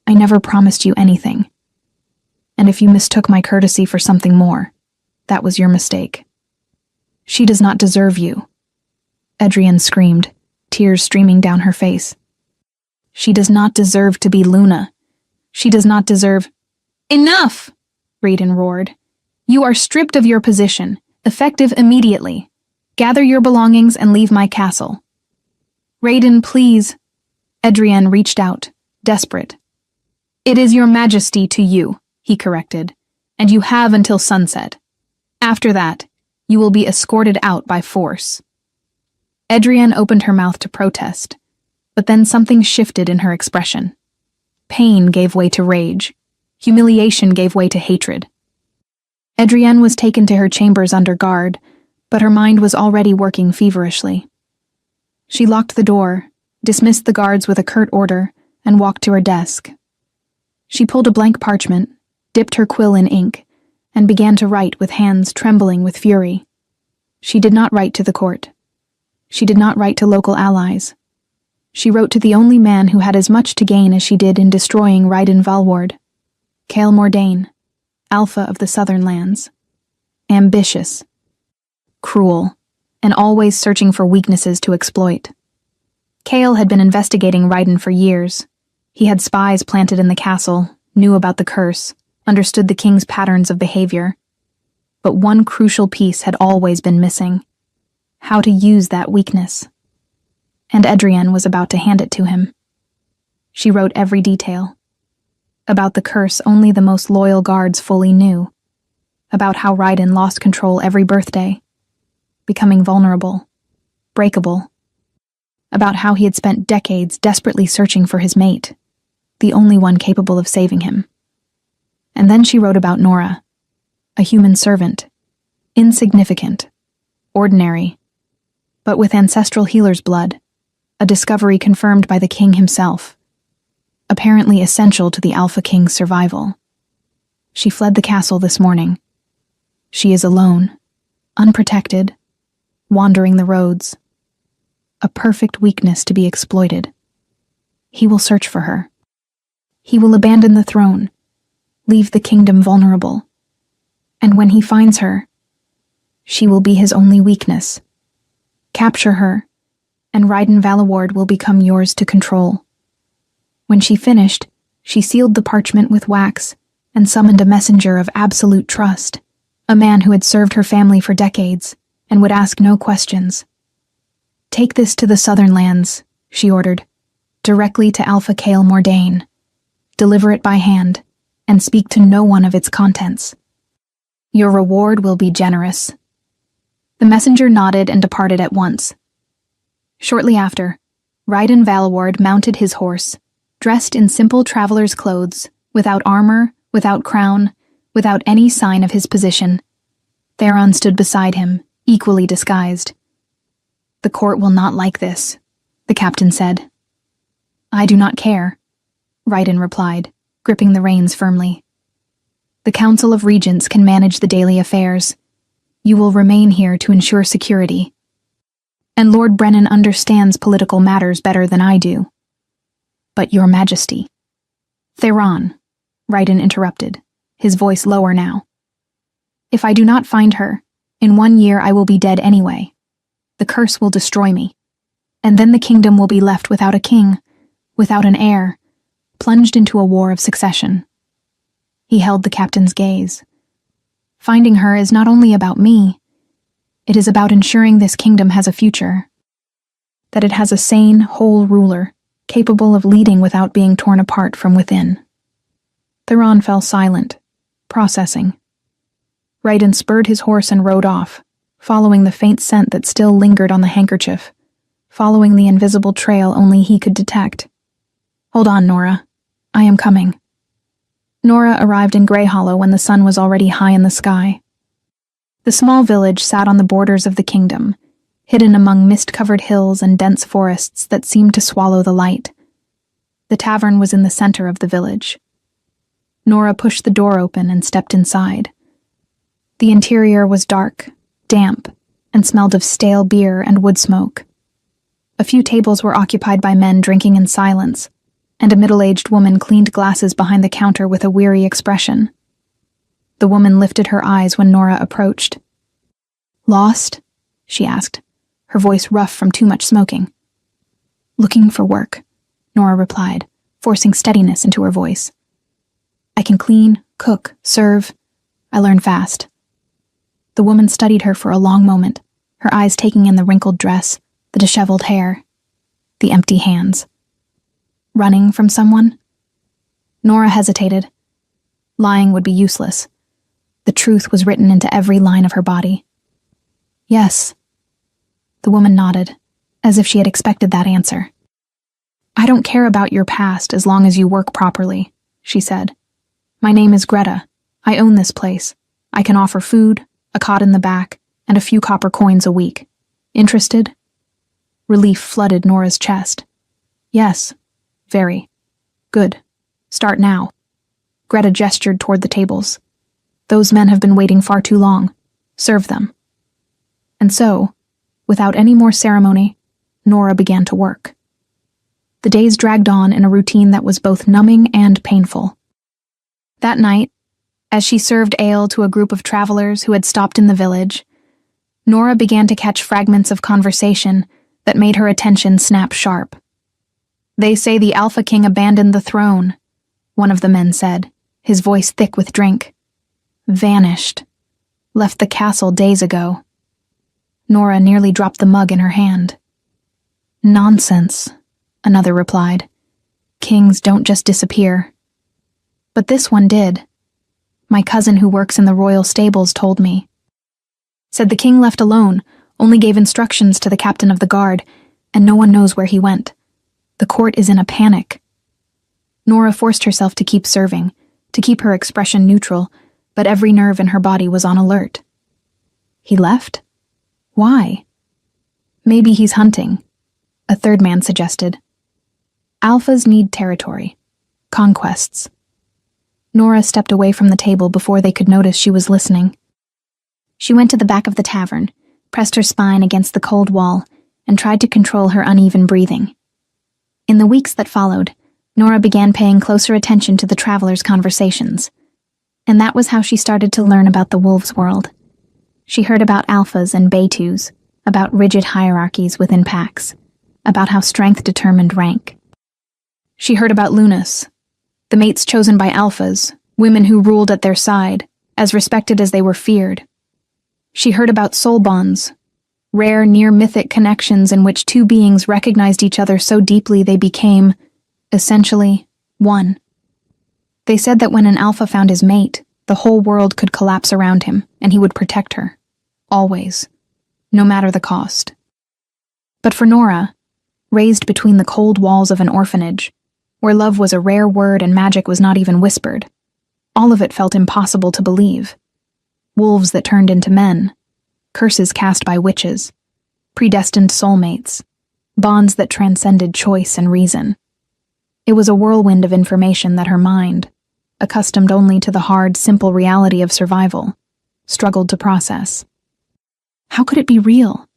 I never promised you anything. And if you mistook my courtesy for something more, that was your mistake. She does not deserve you. Edrienne screamed, tears streaming down her face. She does not deserve to be Luna. She does not deserve... Enough! Raiden roared. You are stripped of your position, effective immediately. Gather your belongings and leave my castle. Raiden, please. Edrienne reached out, desperate. It is your Majesty to you, he corrected, and you have until sunset. After that, you will be escorted out by force. Edrienne opened her mouth to protest, but then something shifted in her expression. Pain gave way to rage. Humiliation gave way to hatred. Edrienne was taken to her chambers under guard, but her mind was already working feverishly. She locked the door, dismissed the guards with a curt order, and walked to her desk. She pulled a blank parchment, dipped her quill in ink, and began to write with hands trembling with fury. She did not write to the court. She did not write to local allies. She wrote to the only man who had as much to gain as she did in destroying Raiden Valward. Kael Mordain, Alpha of the Southern Lands. Ambitious. Cruel, and always searching for weaknesses to exploit. Kael had been investigating Raiden for years. He had spies planted in the castle, knew about the curse, understood the king's patterns of behavior. But one crucial piece had always been missing: how to use that weakness. And Adrienne was about to hand it to him. She wrote every detail. About the curse only the most loyal guards fully knew. About how Raiden lost control every birthday, becoming vulnerable, breakable. About how he had spent decades desperately searching for his mate, the only one capable of saving him. And then she wrote about Nora, a human servant, insignificant, ordinary, but with ancestral healer's blood, a discovery confirmed by the king himself, apparently essential to the Alpha King's survival. She fled the castle this morning. She is alone, unprotected, wandering the roads. A perfect weakness to be exploited. He will search for her. He will abandon the throne, leave the kingdom vulnerable. And when he finds her, she will be his only weakness. Capture her, and Raiden Valaward will become yours to control. When she finished, she sealed the parchment with wax and summoned a messenger of absolute trust, a man who had served her family for decades and would ask no questions. "Take this to the Southern Lands," she ordered, "directly to Alpha Kael Mordain. Deliver it by hand, and speak to no one of its contents. Your reward will be generous." The messenger nodded and departed at once. Shortly after, Raiden Valaward mounted his horse, dressed in simple traveler's clothes, without armor, without crown, without any sign of his position. Theron stood beside him, equally disguised. "The court will not like this," the captain said. "I do not care," Raiden replied, gripping the reins firmly. "The Council of Regents can manage the daily affairs. You will remain here to ensure security. And Lord Brennan understands political matters better than I do. But Your Majesty—" "Theron," Raiden interrupted, his voice lower now. "If I do not find her, in 1 year I will be dead anyway. The curse will destroy me. And then the kingdom will be left without a king, without an heir, plunged into a war of succession." He held the captain's gaze. "Finding her is not only about me. It is about ensuring this kingdom has a future. That it has a sane, whole ruler, capable of leading without being torn apart from within." Theron fell silent, processing. Raiden spurred his horse and rode off, following the faint scent that still lingered on the handkerchief, following the invisible trail only he could detect. "Hold on, Nora. I am coming." Nora arrived in Greyhollow when the sun was already high in the sky. The small village sat on the borders of the kingdom, hidden among mist-covered hills and dense forests that seemed to swallow the light. The tavern was in the center of the village. Nora pushed the door open and stepped inside. The interior was dark, damp, and smelled of stale beer and wood smoke. A few tables were occupied by men drinking in silence, and a middle-aged woman cleaned glasses behind the counter with a weary expression. The woman lifted her eyes when Nora approached. "Lost?" she asked, her voice rough from too much smoking. "Looking for work," Nora replied, forcing steadiness into her voice. "I can clean, cook, serve. I learn fast." The woman studied her for a long moment, her eyes taking in the wrinkled dress, the disheveled hair, the empty hands. "Running from someone?" Nora hesitated. Lying would be useless. The truth was written into every line of her body. "Yes." The woman nodded, as if she had expected that answer. "I don't care about your past as long as you work properly," she said. "My name is Greta. I own this place. I can offer food, a cot in the back, and a few copper coins a week. Interested?" Relief flooded Nora's chest. "Yes. Very. Good. Start now." Greta gestured toward the tables. "Those men have been waiting far too long. Serve them." And so, without any more ceremony, Nora began to work. The days dragged on in a routine that was both numbing and painful. That night, as she served ale to a group of travelers who had stopped in the village, Nora began to catch fragments of conversation that made her attention snap sharp. "They say the Alpha King abandoned the throne. one of the men said, his voice thick with drink. Vanished. Left the castle days ago. Nora nearly dropped the mug in her hand. Nonsense, another replied. Kings don't just disappear. But this one did. My cousin who works in the royal stables told me. Said the king left alone, only gave instructions to the captain of the guard, and no one knows where he went. The court is in a panic. Nora forced herself to keep serving, to keep her expression neutral, but every nerve in her body was on alert. He left? Why? Maybe he's hunting, a third man suggested. Alphas need territory, conquests. Nora stepped away from the table before they could notice she was listening. She went to the back of the tavern, pressed her spine against the cold wall, and tried to control her uneven breathing. In the weeks that followed, Nora began paying closer attention to the travelers' conversations. And that was how she started to learn about the wolves' world. She heard about alphas and betus, about rigid hierarchies within packs, about how strength determined rank. She heard about Lunas, the mates chosen by alphas, women who ruled at their side, as respected as they were feared. She heard about soul bonds, rare near-mythic connections in which two beings recognized each other so deeply they became, essentially, one. They said that when an alpha found his mate, the whole world could collapse around him, and he would protect her. Always. No matter the cost. But for Nora, raised between the cold walls of an orphanage, where love was a rare word and magic was not even whispered, all of it felt impossible to believe. Wolves that turned into men, curses cast by witches, predestined soulmates, bonds that transcended choice and reason. It was a whirlwind of information that her mind, accustomed only to the hard, simple reality of survival, struggled to process. How could it be real?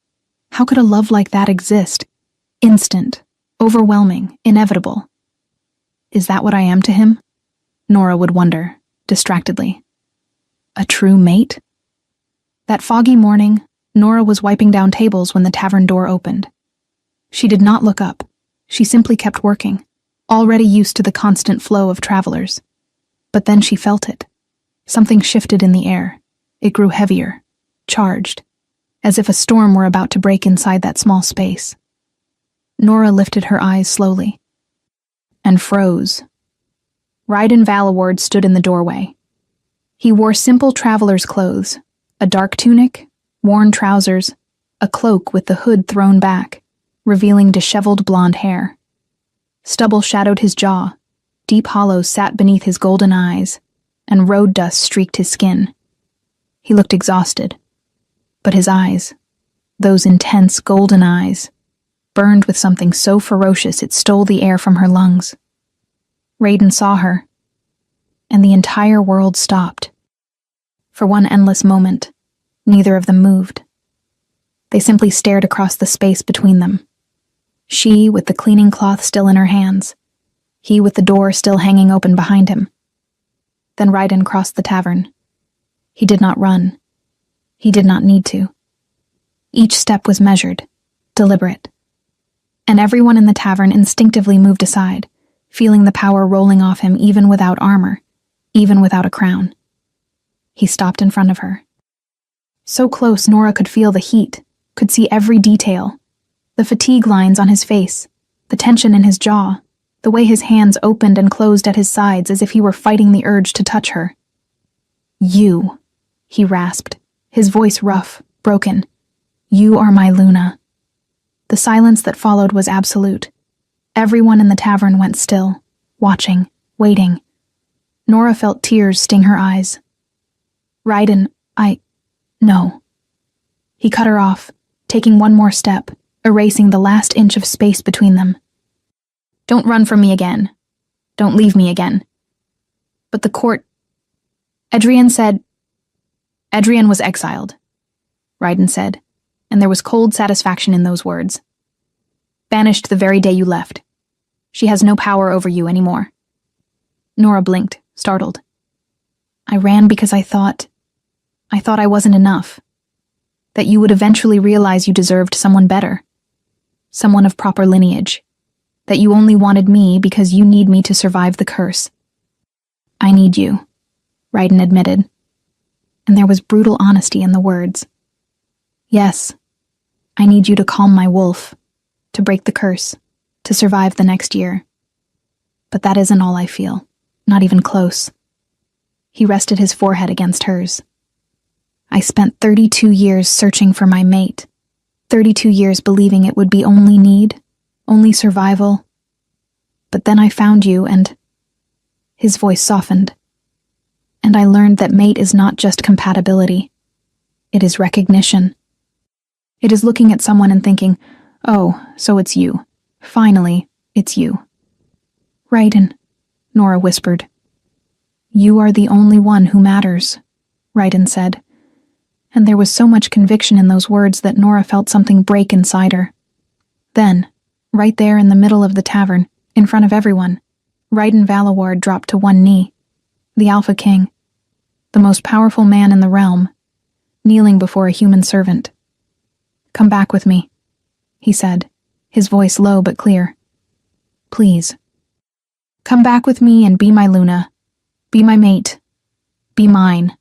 How could a love like that exist? Instant, overwhelming, inevitable. Is that what I am to him? Nora would wonder, distractedly. A true mate? That foggy morning, Nora was wiping down tables when the tavern door opened. She did not look up. She simply kept working, already used to the constant flow of travelers. But then she felt it. Something shifted in the air. It grew heavier, charged, as if a storm were about to break inside that small space. Nora lifted her eyes slowly and froze. Ryden Valaward stood in the doorway. He wore simple traveler's clothes, a dark tunic, worn trousers, a cloak with the hood thrown back, revealing disheveled blonde hair. Stubble shadowed his jaw, deep hollows sat beneath his golden eyes, and road dust streaked his skin. He looked exhausted, but his eyes, those intense golden eyes, burned with something so ferocious it stole the air from her lungs. Ryden saw her, and the entire world stopped. For one endless moment, neither of them moved. They simply stared across the space between them. She with the cleaning cloth still in her hands, he with the door still hanging open behind him. Then Ryden crossed the tavern. He did not run. He did not need to. Each step was measured, deliberate. And everyone in the tavern instinctively moved aside, feeling the power rolling off him even without armor, even without a crown. He stopped in front of her. So close Nora could feel the heat, could see every detail. The fatigue lines on his face, the tension in his jaw, the way his hands opened and closed at his sides as if he were fighting the urge to touch her. You, he rasped, his voice rough, broken. You are my Luna. The silence that followed was absolute. Everyone in the tavern went still, watching, waiting. Nora felt tears sting her eyes. Ryden, no. He cut her off, taking one more step, erasing the last inch of space between them. Don't run from me again. Don't leave me again. But the court... Adrian was exiled, Ryden said, and there was cold satisfaction in those words. Banished the very day you left. She has no power over you anymore. Nora blinked, startled. I ran because I thought I wasn't enough. That you would eventually realize you deserved someone better. Someone of proper lineage. That you only wanted me because you need me to survive the curse. I need you, Raiden admitted, and there was brutal honesty in the words. Yes, I need you to calm my wolf, to break the curse, to survive the next year. But that isn't all I feel, not even close. He rested his forehead against hers. I spent 32 years searching for my mate, 32 years believing it would be only need, only survival. But then I found you and... His voice softened. And I learned that mate is not just compatibility. It is recognition. It is looking at someone and thinking, oh, so it's you. Finally, it's you. Raiden, Nora whispered. You are the only one who matters, Raiden said. And there was so much conviction in those words that Nora felt something break inside her. Then, right there in the middle of the tavern, in front of everyone, Raiden Valaward dropped to one knee. The Alpha King, the most powerful man in the realm, kneeling before a human servant. Come back with me, he said, his voice low but clear. Please. Come back with me and be my Luna. Be my mate. Be mine.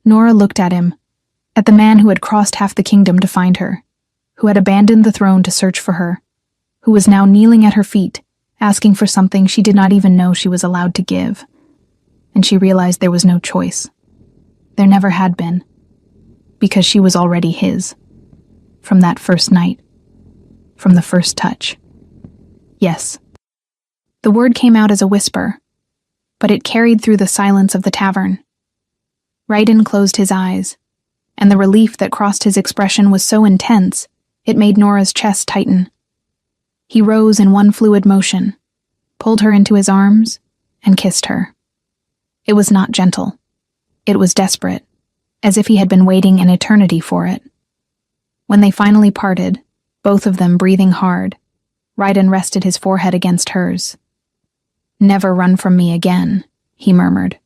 Nora looked at him, at the man who had crossed half the kingdom to find her, who had abandoned the throne to search for her, who was now kneeling at her feet, asking for something she did not even know she was allowed to give. And she realized there was no choice. There never had been, because she was already his. From that first night. From the first touch. Yes. The word came out as a whisper, but it carried through the silence of the tavern. Raiden closed his eyes, and the relief that crossed his expression was so intense, it made Nora's chest tighten. He rose in one fluid motion, pulled her into his arms, and kissed her. It was not gentle. It was desperate, as if he had been waiting an eternity for it. When they finally parted, both of them breathing hard, Raiden rested his forehead against hers. Never run from me again, he murmured.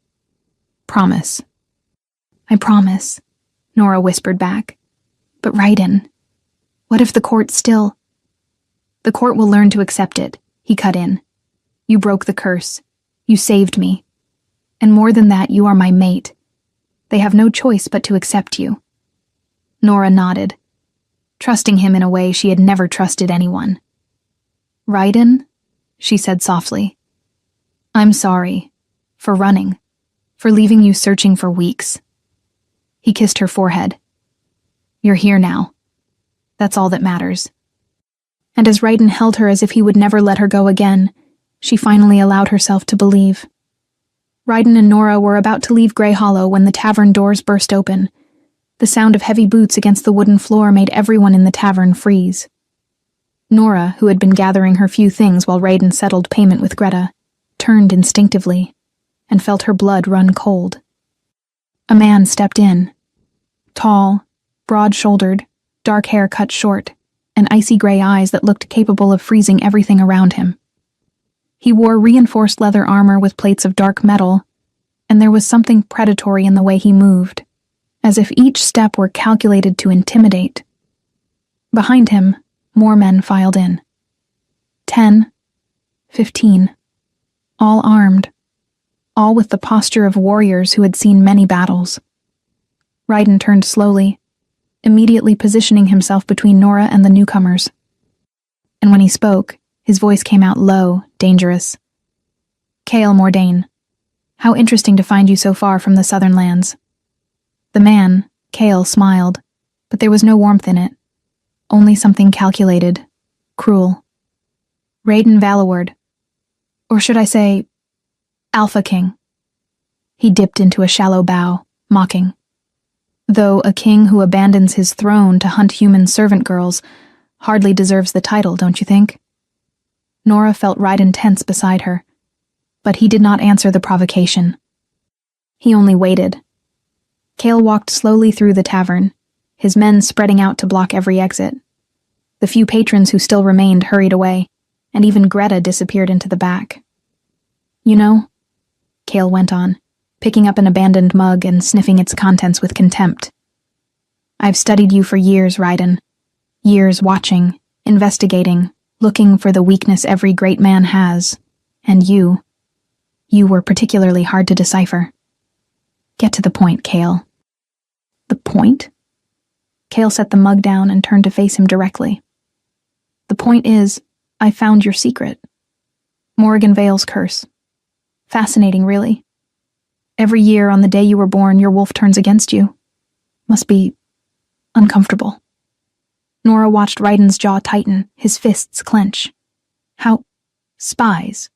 Promise. I promise, Nora whispered back. But Raiden, what if the court still... The court will learn to accept it, he cut in. You broke the curse. You saved me. And more than that, you are my mate. They have no choice but to accept you. Nora nodded, trusting him in a way she had never trusted anyone. Raiden, she said softly, I'm sorry. For running. For leaving you searching for weeks. He kissed her forehead. You're here now. That's all that matters. And as Raiden held her as if he would never let her go again, she finally allowed herself to believe. Raiden and Nora were about to leave Grey Hollow when the tavern doors burst open. The sound of heavy boots against the wooden floor made everyone in the tavern freeze. Nora, who had been gathering her few things while Raiden settled payment with Greta, turned instinctively and felt her blood run cold. A man stepped in. Tall, broad-shouldered, dark hair cut short, and icy gray eyes that looked capable of freezing everything around him. He wore reinforced leather armor with plates of dark metal, and there was something predatory in the way he moved, as if each step were calculated to intimidate. Behind him, more men filed in. 10, 15, all armed, all with the posture of warriors who had seen many battles. Raiden turned slowly, immediately positioning himself between Nora and the newcomers. And when he spoke, his voice came out low, dangerous. Kael Mordain, how interesting to find you so far from the southern lands. The man, Kael, smiled, but there was no warmth in it. Only something calculated, cruel. Raiden Valaward. Or should I say, Alpha King. He dipped into a shallow bow, mocking. Though a king who abandons his throne to hunt human servant girls hardly deserves the title, don't you think? Nora felt Raiden tense beside her, but he did not answer the provocation. He only waited. Kael walked slowly through the tavern, his men spreading out to block every exit. The few patrons who still remained hurried away, and even Greta disappeared into the back. You know, Kael went on, picking up an abandoned mug and sniffing its contents with contempt. I've studied you for years, Raiden. Years watching, investigating, looking for the weakness every great man has. And you. You were particularly hard to decipher. Get to the point, Kale. The point? Kale set the mug down and turned to face him directly. The point is, I found your secret. Morrigan Vale's curse. Fascinating, really. Every year on the day you were born, your wolf turns against you. Must be uncomfortable. Nora watched Ryden's jaw tighten, his fists clench. How? Spies,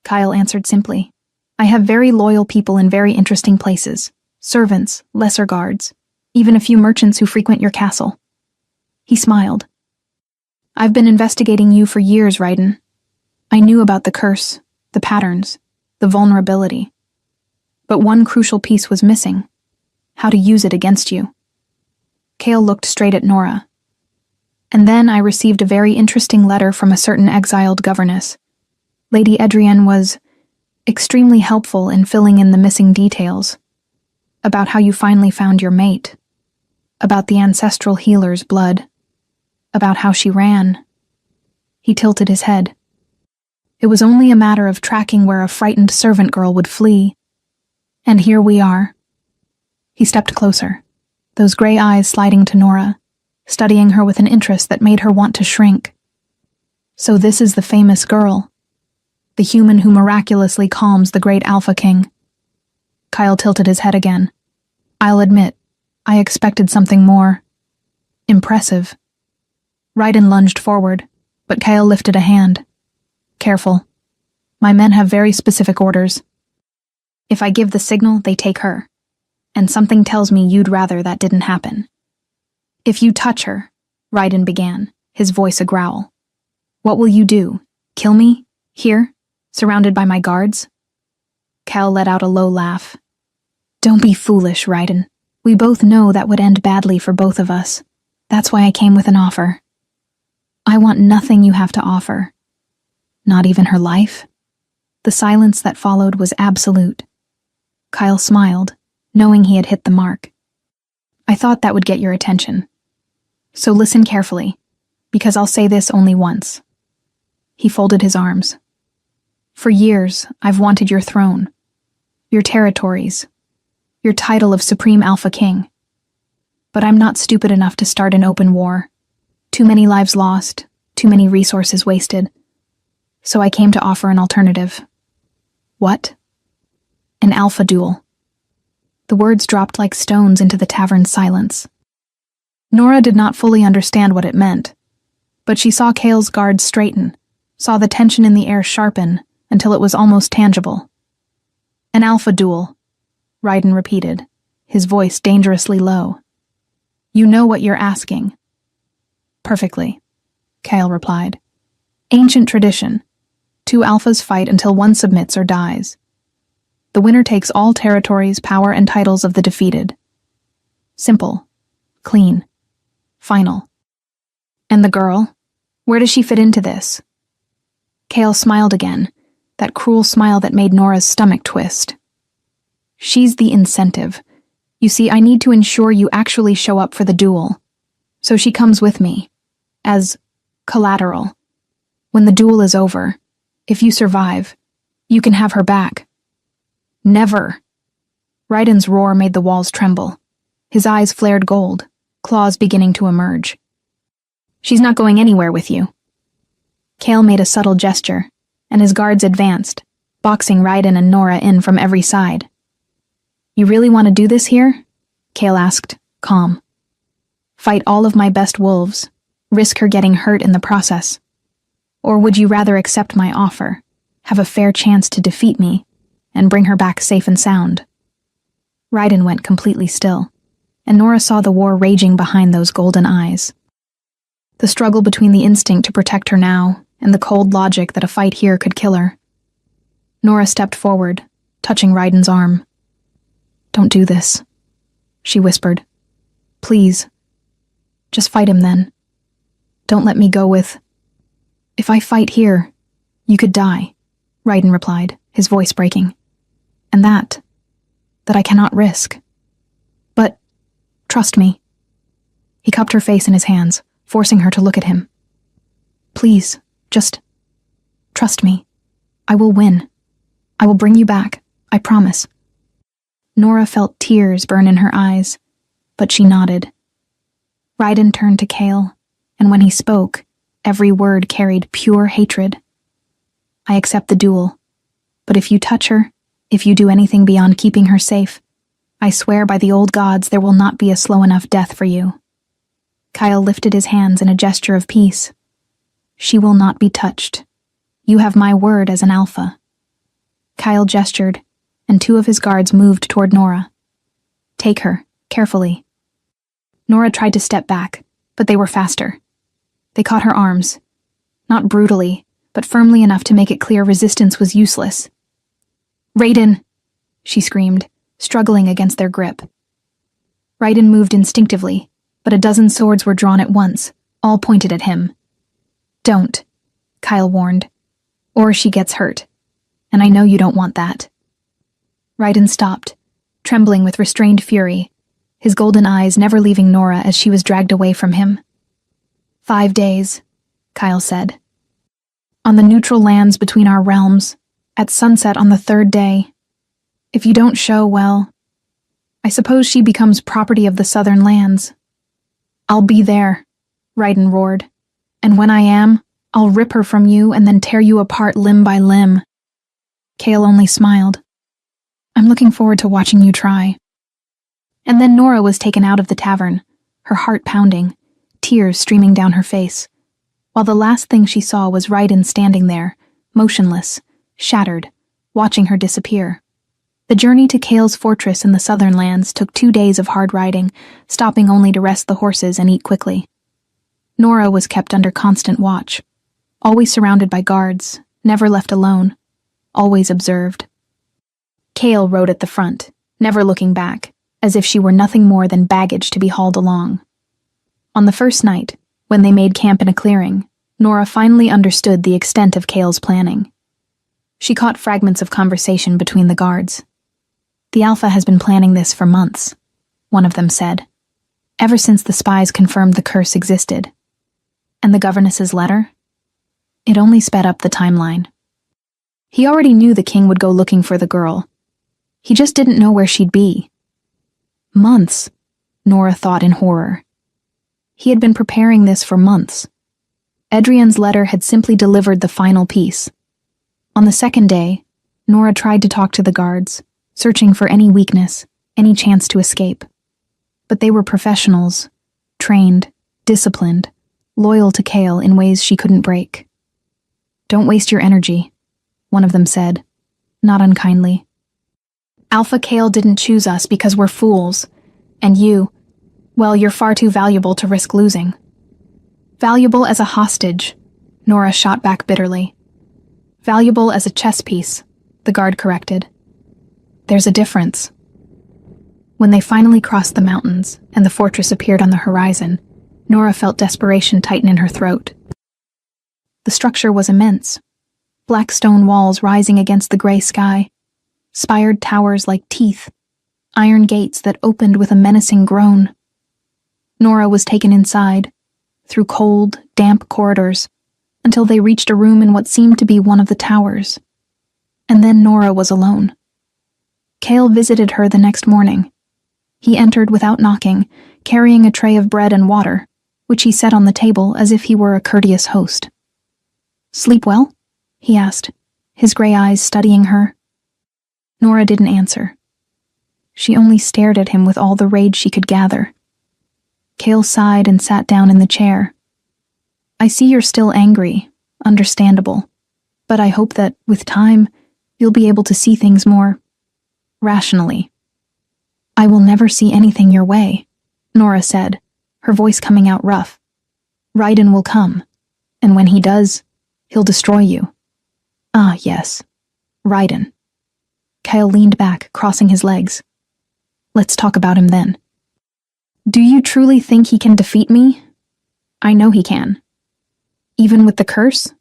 Kyle answered simply. I have very loyal people in very interesting places. Servants, lesser guards, even a few merchants who frequent your castle. He smiled. I've been investigating you for years, Ryden. I knew about the curse, the patterns, the vulnerability. But one crucial piece was missing. How to use it against you. Kale looked straight at Nora. And then I received a very interesting letter from a certain exiled governess. Lady Edrienne was extremely helpful in filling in the missing details. About how you finally found your mate. About the ancestral healer's blood. About how she ran. He tilted his head. It was only a matter of tracking where a frightened servant girl would flee. And here we are. He stepped closer, those gray eyes sliding to Nora, studying her with an interest that made her want to shrink. So this is the famous girl. The human who miraculously calms the great Alpha King. Kyle tilted his head again. I'll admit, I expected something more impressive. Ryden lunged forward, but Kyle lifted a hand. Careful. My men have very specific orders. If I give the signal, they take her. And something tells me you'd rather that didn't happen. If you touch her, Ryden began, his voice a growl. What will you do? Kill me? Here? Surrounded by my guards? Cal let out a low laugh. Don't be foolish, Ryden. We both know that would end badly for both of us. That's why I came with an offer. I want nothing you have to offer. Not even her life? The silence that followed was absolute. Kyle smiled, knowing he had hit the mark. I thought that would get your attention. So listen carefully, because I'll say this only once. He folded his arms. For years, I've wanted your throne, your territories, your title of Supreme Alpha King. But I'm not stupid enough to start an open war. Too many lives lost, too many resources wasted. So I came to offer an alternative. What? An alpha duel. The words dropped like stones into the tavern's silence. Nora did not fully understand what it meant, but she saw Kale's guards straighten, saw the tension in the air sharpen until it was almost tangible. An alpha duel, Ryden repeated, his voice dangerously low. You know what you're asking. Perfectly, Kale replied. Ancient tradition. Two alphas fight until one submits or dies. The winner takes all territories, power, and titles of the defeated. Simple. Clean. Final. And the girl? Where does she fit into this? Kale smiled again, that cruel smile that made Nora's stomach twist. She's the incentive. You see, I need to ensure you actually show up for the duel. So she comes with me. As collateral. When the duel is over, if you survive, you can have her back. Never. Ryden's roar made the walls tremble. His eyes flared gold, claws beginning to emerge. She's not going anywhere with you. Kale made a subtle gesture, and his guards advanced, boxing Ryden and Nora in from every side. You really want to do this here? Kale asked, calm. Fight all of my best wolves, risk her getting hurt in the process. Or would you rather accept my offer, have a fair chance to defeat me, and bring her back safe and sound? Ryden went completely still, and Nora saw the war raging behind those golden eyes. The struggle between the instinct to protect her now and the cold logic that a fight here could kill her. Nora stepped forward, touching Ryden's arm. Don't do this, she whispered. Please. Just fight him then. Don't let me go with... If I fight here, you could die, Ryden replied, his voice breaking. And that I cannot risk. But, trust me. He cupped her face in his hands, forcing her to look at him. Please, just trust me. I will win. I will bring you back, I promise. Nora felt tears burn in her eyes, but she nodded. Raiden turned to Kale, and when he spoke, every word carried pure hatred. I accept the duel, but if you touch her, if you do anything beyond keeping her safe, I swear by the old gods there will not be a slow enough death for you. Kyle lifted his hands in a gesture of peace. She will not be touched. You have my word as an alpha. Kyle gestured, and two of his guards moved toward Nora. Take her, carefully. Nora tried to step back, but they were faster. They caught her arms. Not brutally, but firmly enough to make it clear resistance was useless. Raiden! She screamed, struggling against their grip. Raiden moved instinctively, but a dozen swords were drawn at once, all pointed at him. Don't, Kyle warned, or she gets hurt, and I know you don't want that. Raiden stopped, trembling with restrained fury, his golden eyes never leaving Nora as she was dragged away from him. 5 days, Kyle said. On the neutral lands between our realms, at sunset on the 3rd day. If you don't show, well, I suppose she becomes property of the southern lands. I'll be there, Raiden roared, and when I am, I'll rip her from you and then tear you apart limb by limb. Kale only smiled. I'm looking forward to watching you try. And then Nora was taken out of the tavern, her heart pounding, tears streaming down her face, while the last thing she saw was Raiden standing there, motionless, shattered, watching her disappear. The journey to Kale's fortress in the southern lands took 2 days of hard riding, stopping only to rest the horses and eat quickly. Nora was kept under constant watch, always surrounded by guards, never left alone, always observed. Kale rode at the front, never looking back, as if she were nothing more than baggage to be hauled along. On the first night, when they made camp in a clearing, Nora finally understood the extent of Kale's planning. She caught fragments of conversation between the guards. The Alpha has been planning this for months, one of them said, ever since the spies confirmed the curse existed. And the governess's letter? It only sped up the timeline. He already knew the king would go looking for the girl. He just didn't know where she'd be. Months, Nora thought in horror. He had been preparing this for months. Edrian's letter had simply delivered the final piece. On the 2nd day, Nora tried to talk to the guards, searching for any weakness, any chance to escape. But they were professionals, trained, disciplined, loyal to Kale in ways she couldn't break. Don't waste your energy, one of them said, not unkindly. Alpha Kale didn't choose us because we're fools, and you, well, you're far too valuable to risk losing. Valuable as a hostage, Nora shot back bitterly. Valuable as a chess piece, the guard corrected. There's a difference. When they finally crossed the mountains and the fortress appeared on the horizon, Nora felt desperation tighten in her throat. The structure was immense. Black stone walls rising against the gray sky, spired towers like teeth, iron gates that opened with a menacing groan. Nora was taken inside, through cold, damp corridors, until they reached a room in what seemed to be one of the towers. And then Nora was alone. Kale visited her the next morning. He entered without knocking, carrying a tray of bread and water, which he set on the table as if he were a courteous host. Sleep well? He asked, his gray eyes studying her. Nora didn't answer. She only stared at him with all the rage she could gather. Kale sighed and sat down in the chair. I see you're still angry, understandable, but I hope that, with time, you'll be able to see things more rationally. I will never see anything your way, Nora said, her voice coming out rough. Raiden will come, and when he does, he'll destroy you. Ah, yes, Raiden. Kyle leaned back, crossing his legs. Let's talk about him then. Do you truly think he can defeat me? I know he can. Even with the curse?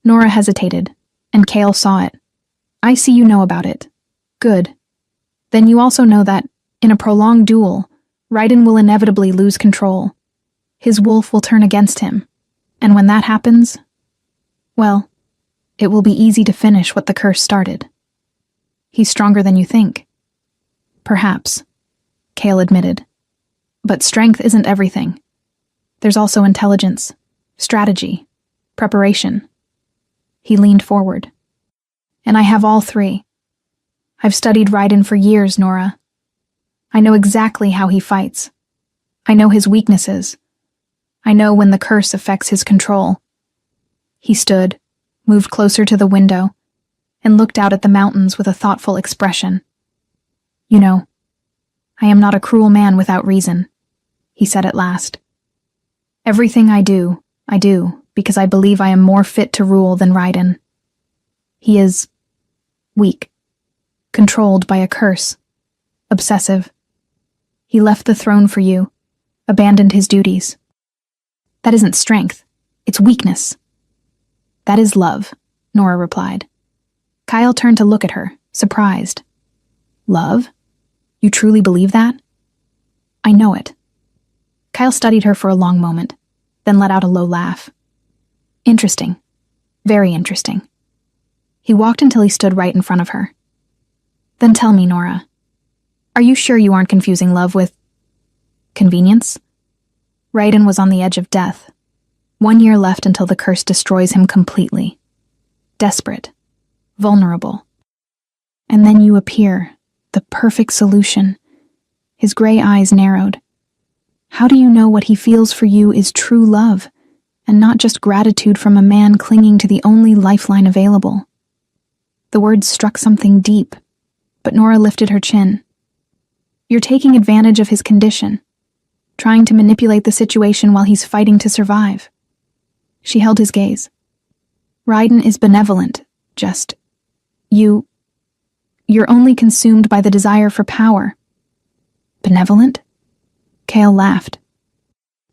Nora hesitated, and Kale saw it. I see you know about it. Good. Then you also know that, in a prolonged duel, Raiden will inevitably lose control. His wolf will turn against him. And when that happens, well, it will be easy to finish what the curse started. He's stronger than you think. Perhaps, Kael admitted. But strength isn't everything. There's also intelligence, strategy, preparation. He leaned forward. And I have all three. I've studied Raiden for years, Nora. I know exactly how he fights. I know his weaknesses. I know when the curse affects his control. He stood, moved closer to the window, and looked out at the mountains with a thoughtful expression. You know, I am not a cruel man without reason, he said at last. Everything I do because I believe I am more fit to rule than Raiden. He is weak, controlled by a curse, obsessive. He left the throne for you, abandoned his duties. That isn't strength, it's weakness. That is love, Nora replied. Kyle turned to look at her, surprised. Love? You truly believe that? I know it. Kyle studied her for a long moment, then let out a low laugh. Interesting. Very interesting. He walked until he stood right in front of her. Then tell me, Nora, are you sure you aren't confusing love with convenience? Raiden was on the edge of death. 1 year left until the curse destroys him completely. Desperate. Vulnerable. And then you appear, the perfect solution. His gray eyes narrowed. How do you know what he feels for you is true love, and not just gratitude from a man clinging to the only lifeline available? The words struck something deep, but Nora lifted her chin. You're taking advantage of his condition, trying to manipulate the situation while he's fighting to survive. She held his gaze. Raiden is benevolent, just... You're only consumed by the desire for power. Benevolent? Kael laughed.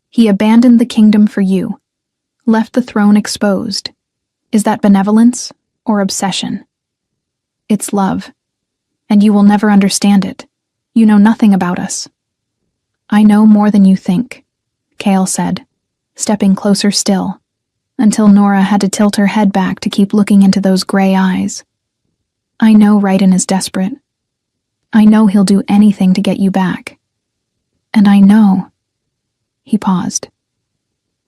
He abandoned the kingdom for you, left the throne exposed. Is that benevolence or obsession? It's love, and you will never understand it. You know nothing about us. I know more than you think, Kael said, stepping closer still, until Nora had to tilt her head back to keep looking into those gray eyes. I know Raiden is desperate. I know he'll do anything to get you back. And I know, he paused,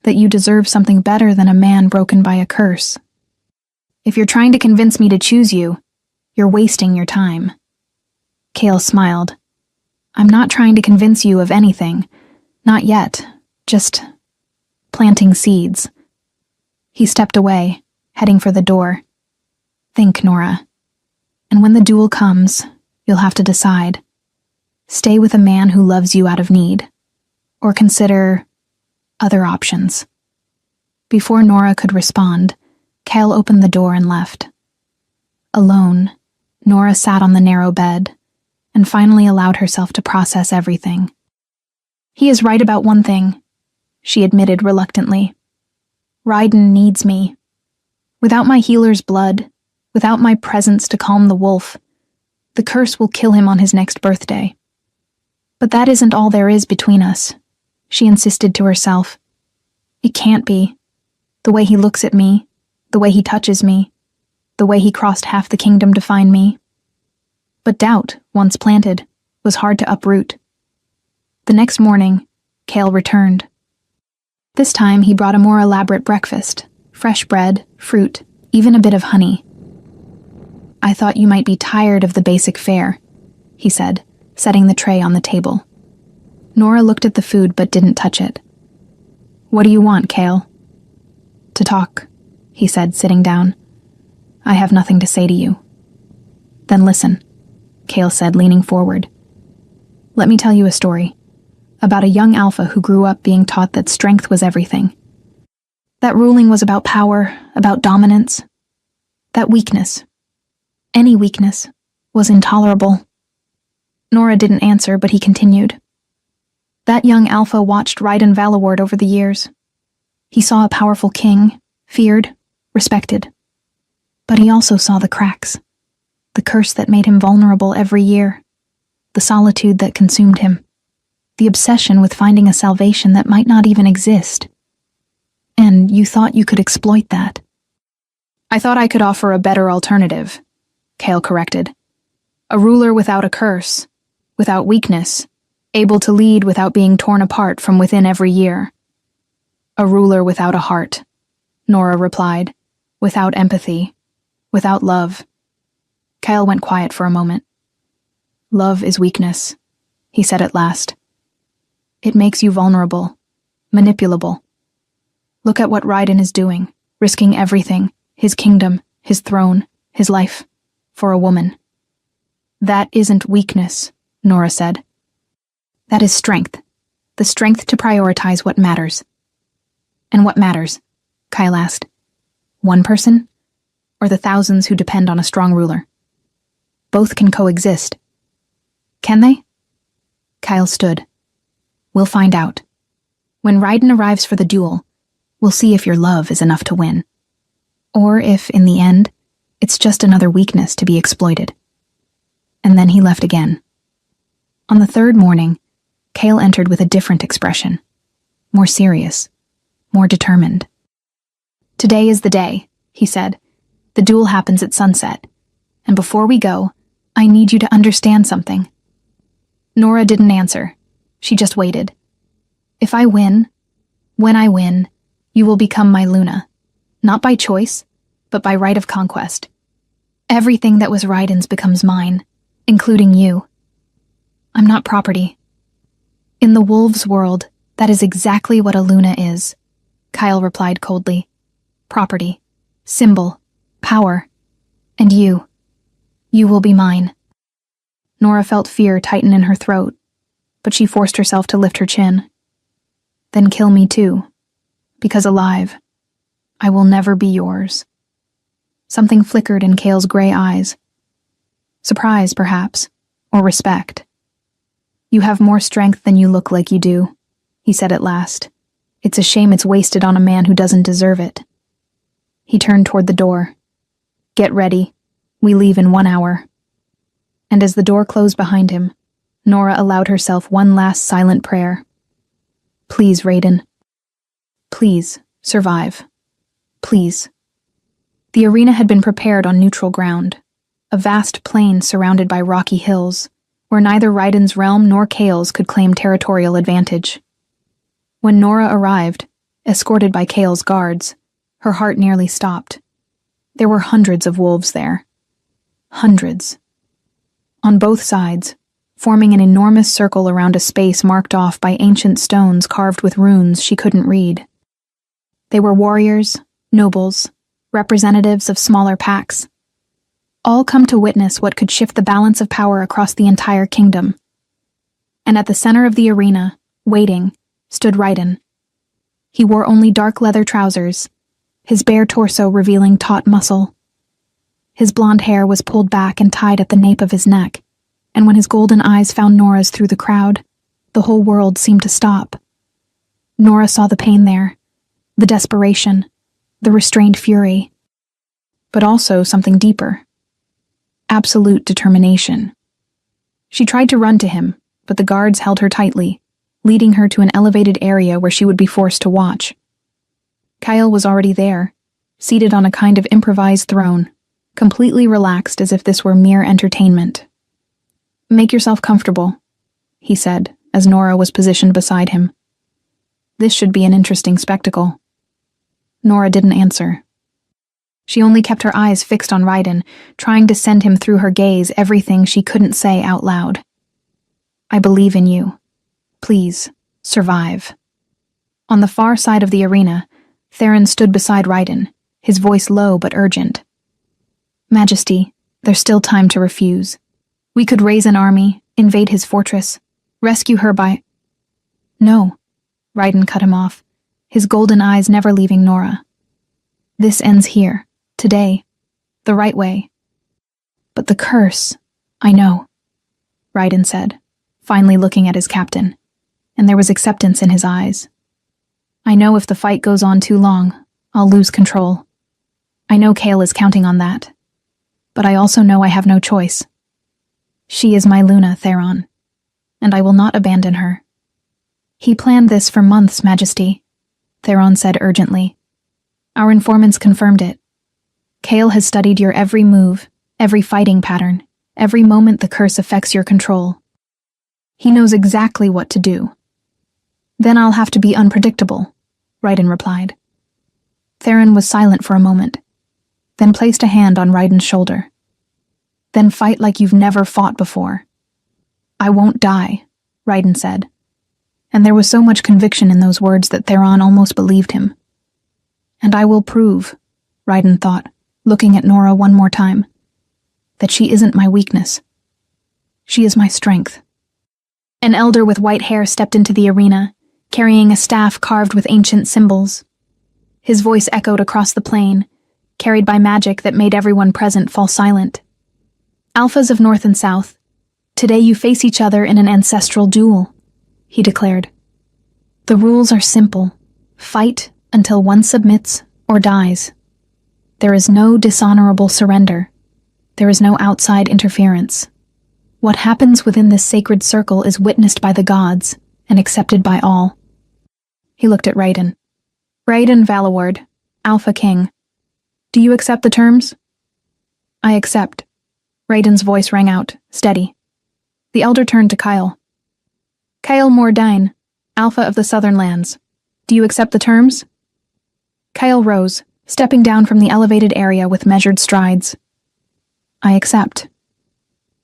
that you deserve something better than a man broken by a curse. If you're trying to convince me to choose you, you're wasting your time. Kael smiled. I'm not trying to convince you of anything. Not yet. Just planting seeds. He stepped away, heading for the door. Think, Nora. And when the duel comes, you'll have to decide. Stay with a man who loves you out of need, or consider other options. Before Nora could respond, Kael opened the door and left. Alone, Nora sat on the narrow bed, and finally allowed herself to process everything. He is right about one thing, she admitted reluctantly. Raiden needs me. Without my healer's blood, without my presence to calm the wolf, the curse will kill him on his next birthday. But that isn't all there is between us, she insisted to herself. It can't be. The way he looks at me, the way he touches me, the way he crossed half the kingdom to find me. But doubt, once planted, was hard to uproot. The next morning, Kael returned. This time he brought a more elaborate breakfast, fresh bread, fruit, even a bit of honey. I thought you might be tired of the basic fare, he said, setting the tray on the table. Nora looked at the food but didn't touch it. What do you want, Kael? To talk, he said, sitting down. I have nothing to say to you. Then listen, Kael said, leaning forward. Let me tell you a story about a young alpha who grew up being taught that strength was everything. That ruling was about power, about dominance. That weakness, any weakness, was intolerable. Nora didn't answer, but he continued. That young alpha watched Raiden Valaward over the years. He saw a powerful king, feared, respected. But he also saw the cracks, the curse that made him vulnerable every year, the solitude that consumed him, the obsession with finding a salvation that might not even exist. And you thought you could exploit that. I thought I could offer a better alternative, Kael corrected. A ruler without a curse, without weakness, able to lead without being torn apart from within every year. A ruler without a heart, Nora replied, without empathy, without love. Kyle went quiet for a moment. Love is weakness, he said at last. It makes you vulnerable, manipulable. Look at what Raiden is doing, risking everything, his kingdom, his throne, his life, for a woman. That isn't weakness, Nora said. That is strength. The strength to prioritize what matters. And what matters? Kyle asked. One person? Or the thousands who depend on a strong ruler? Both can coexist. Can they? Kyle stood. We'll find out. When Raiden arrives for the duel, we'll see if your love is enough to win. Or if, in the end, it's just another weakness to be exploited. And then he left again. On the third morning, Kale entered with a different expression. More serious. More determined. Today is the day, he said. The duel happens at sunset. And before we go, I need you to understand something. Nora didn't answer. She just waited. If I win, when I win, you will become my Luna. Not by choice, but by right of conquest. Everything that was Raiden's becomes mine, including you. I'm not property. In the wolves' world, that is exactly what a Luna is, Kyle replied coldly. Property, symbol, power. And you will be mine. Nora felt fear tighten in her throat, but she forced herself to lift her chin. Then kill me too, because alive, I will never be yours. Something flickered in Kale's gray eyes. Surprise, perhaps, or respect. You have more strength than you look like you do, he said at last. It's a shame it's wasted on a man who doesn't deserve it. He turned toward the door. Get ready. We leave in 1 hour. And as the door closed behind him, Nora allowed herself one last silent prayer. Please, Raiden. Please, survive. Please. The arena had been prepared on neutral ground, a vast plain surrounded by rocky hills, where neither Raiden's realm nor Kale's could claim territorial advantage. When Nora arrived, escorted by Kale's guards, her heart nearly stopped. There were hundreds of wolves there. Hundreds. On both sides, forming an enormous circle around a space marked off by ancient stones carved with runes she couldn't read. They were warriors, nobles, representatives of smaller packs, all come to witness what could shift the balance of power across the entire kingdom. And at the center of the arena, waiting, stood Raiden. He wore only dark leather trousers, his bare torso revealing taut muscle. His blonde hair was pulled back and tied at the nape of his neck, and when his golden eyes found Nora's through the crowd, the whole world seemed to stop. Nora saw the pain there, the desperation, the restrained fury, but also something deeper. Absolute determination. She tried to run to him, but the guards held her tightly, leading her to an elevated area where she would be forced to watch. Kyle was already there, seated on a kind of improvised throne, completely relaxed as if this were mere entertainment. Make yourself comfortable, he said, as Nora was positioned beside him. This should be an interesting spectacle. Nora didn't answer. She only kept her eyes fixed on Raiden, trying to send him through her gaze everything she couldn't say out loud. I believe in you. Please, survive. On the far side of the arena, Theron stood beside Raiden, his voice low but urgent. Majesty, there's still time to refuse. We could raise an army, invade his fortress, rescue her by— No, Raiden cut him off, his golden eyes never leaving Nora. This ends here. Today, the right way. But the curse, I know, Raiden said, finally looking at his captain, and there was acceptance in his eyes. I know if the fight goes on too long, I'll lose control. I know Kale is counting on that. But I also know I have no choice. She is my Luna, Theron, and I will not abandon her. He planned this for months, Majesty, Theron said urgently. Our informants confirmed it. Kale has studied your every move, every fighting pattern, Every moment the curse affects your control. He knows exactly what to do. Then I'll have to be unpredictable, Raiden replied. Theron was silent for a moment, then placed a hand on Raiden's shoulder. Then fight like you've never fought before. I won't die, Raiden said. And there was so much conviction in those words that Theron almost believed him. And I will prove, Raiden thought, looking at Nora one more time, that she isn't my weakness. She is my strength. An elder with white hair stepped into the arena, carrying a staff carved with ancient symbols. His voice echoed across the plain, carried by magic that made everyone present fall silent. Alphas of North and South, today you face each other in an ancestral duel, he declared. The rules are simple. Fight until one submits or dies. There is no dishonorable surrender. There is no outside interference. What happens within this sacred circle is witnessed by the gods and accepted by all. He looked at Raiden. Raiden Valaward, Alpha King. Do you accept the terms? I accept. Raiden's voice rang out, steady. The elder turned to Kyle. Kyle Mordain, Alpha of the Southern Lands. Do you accept the terms? Kyle rose, stepping down from the elevated area with measured strides. I accept.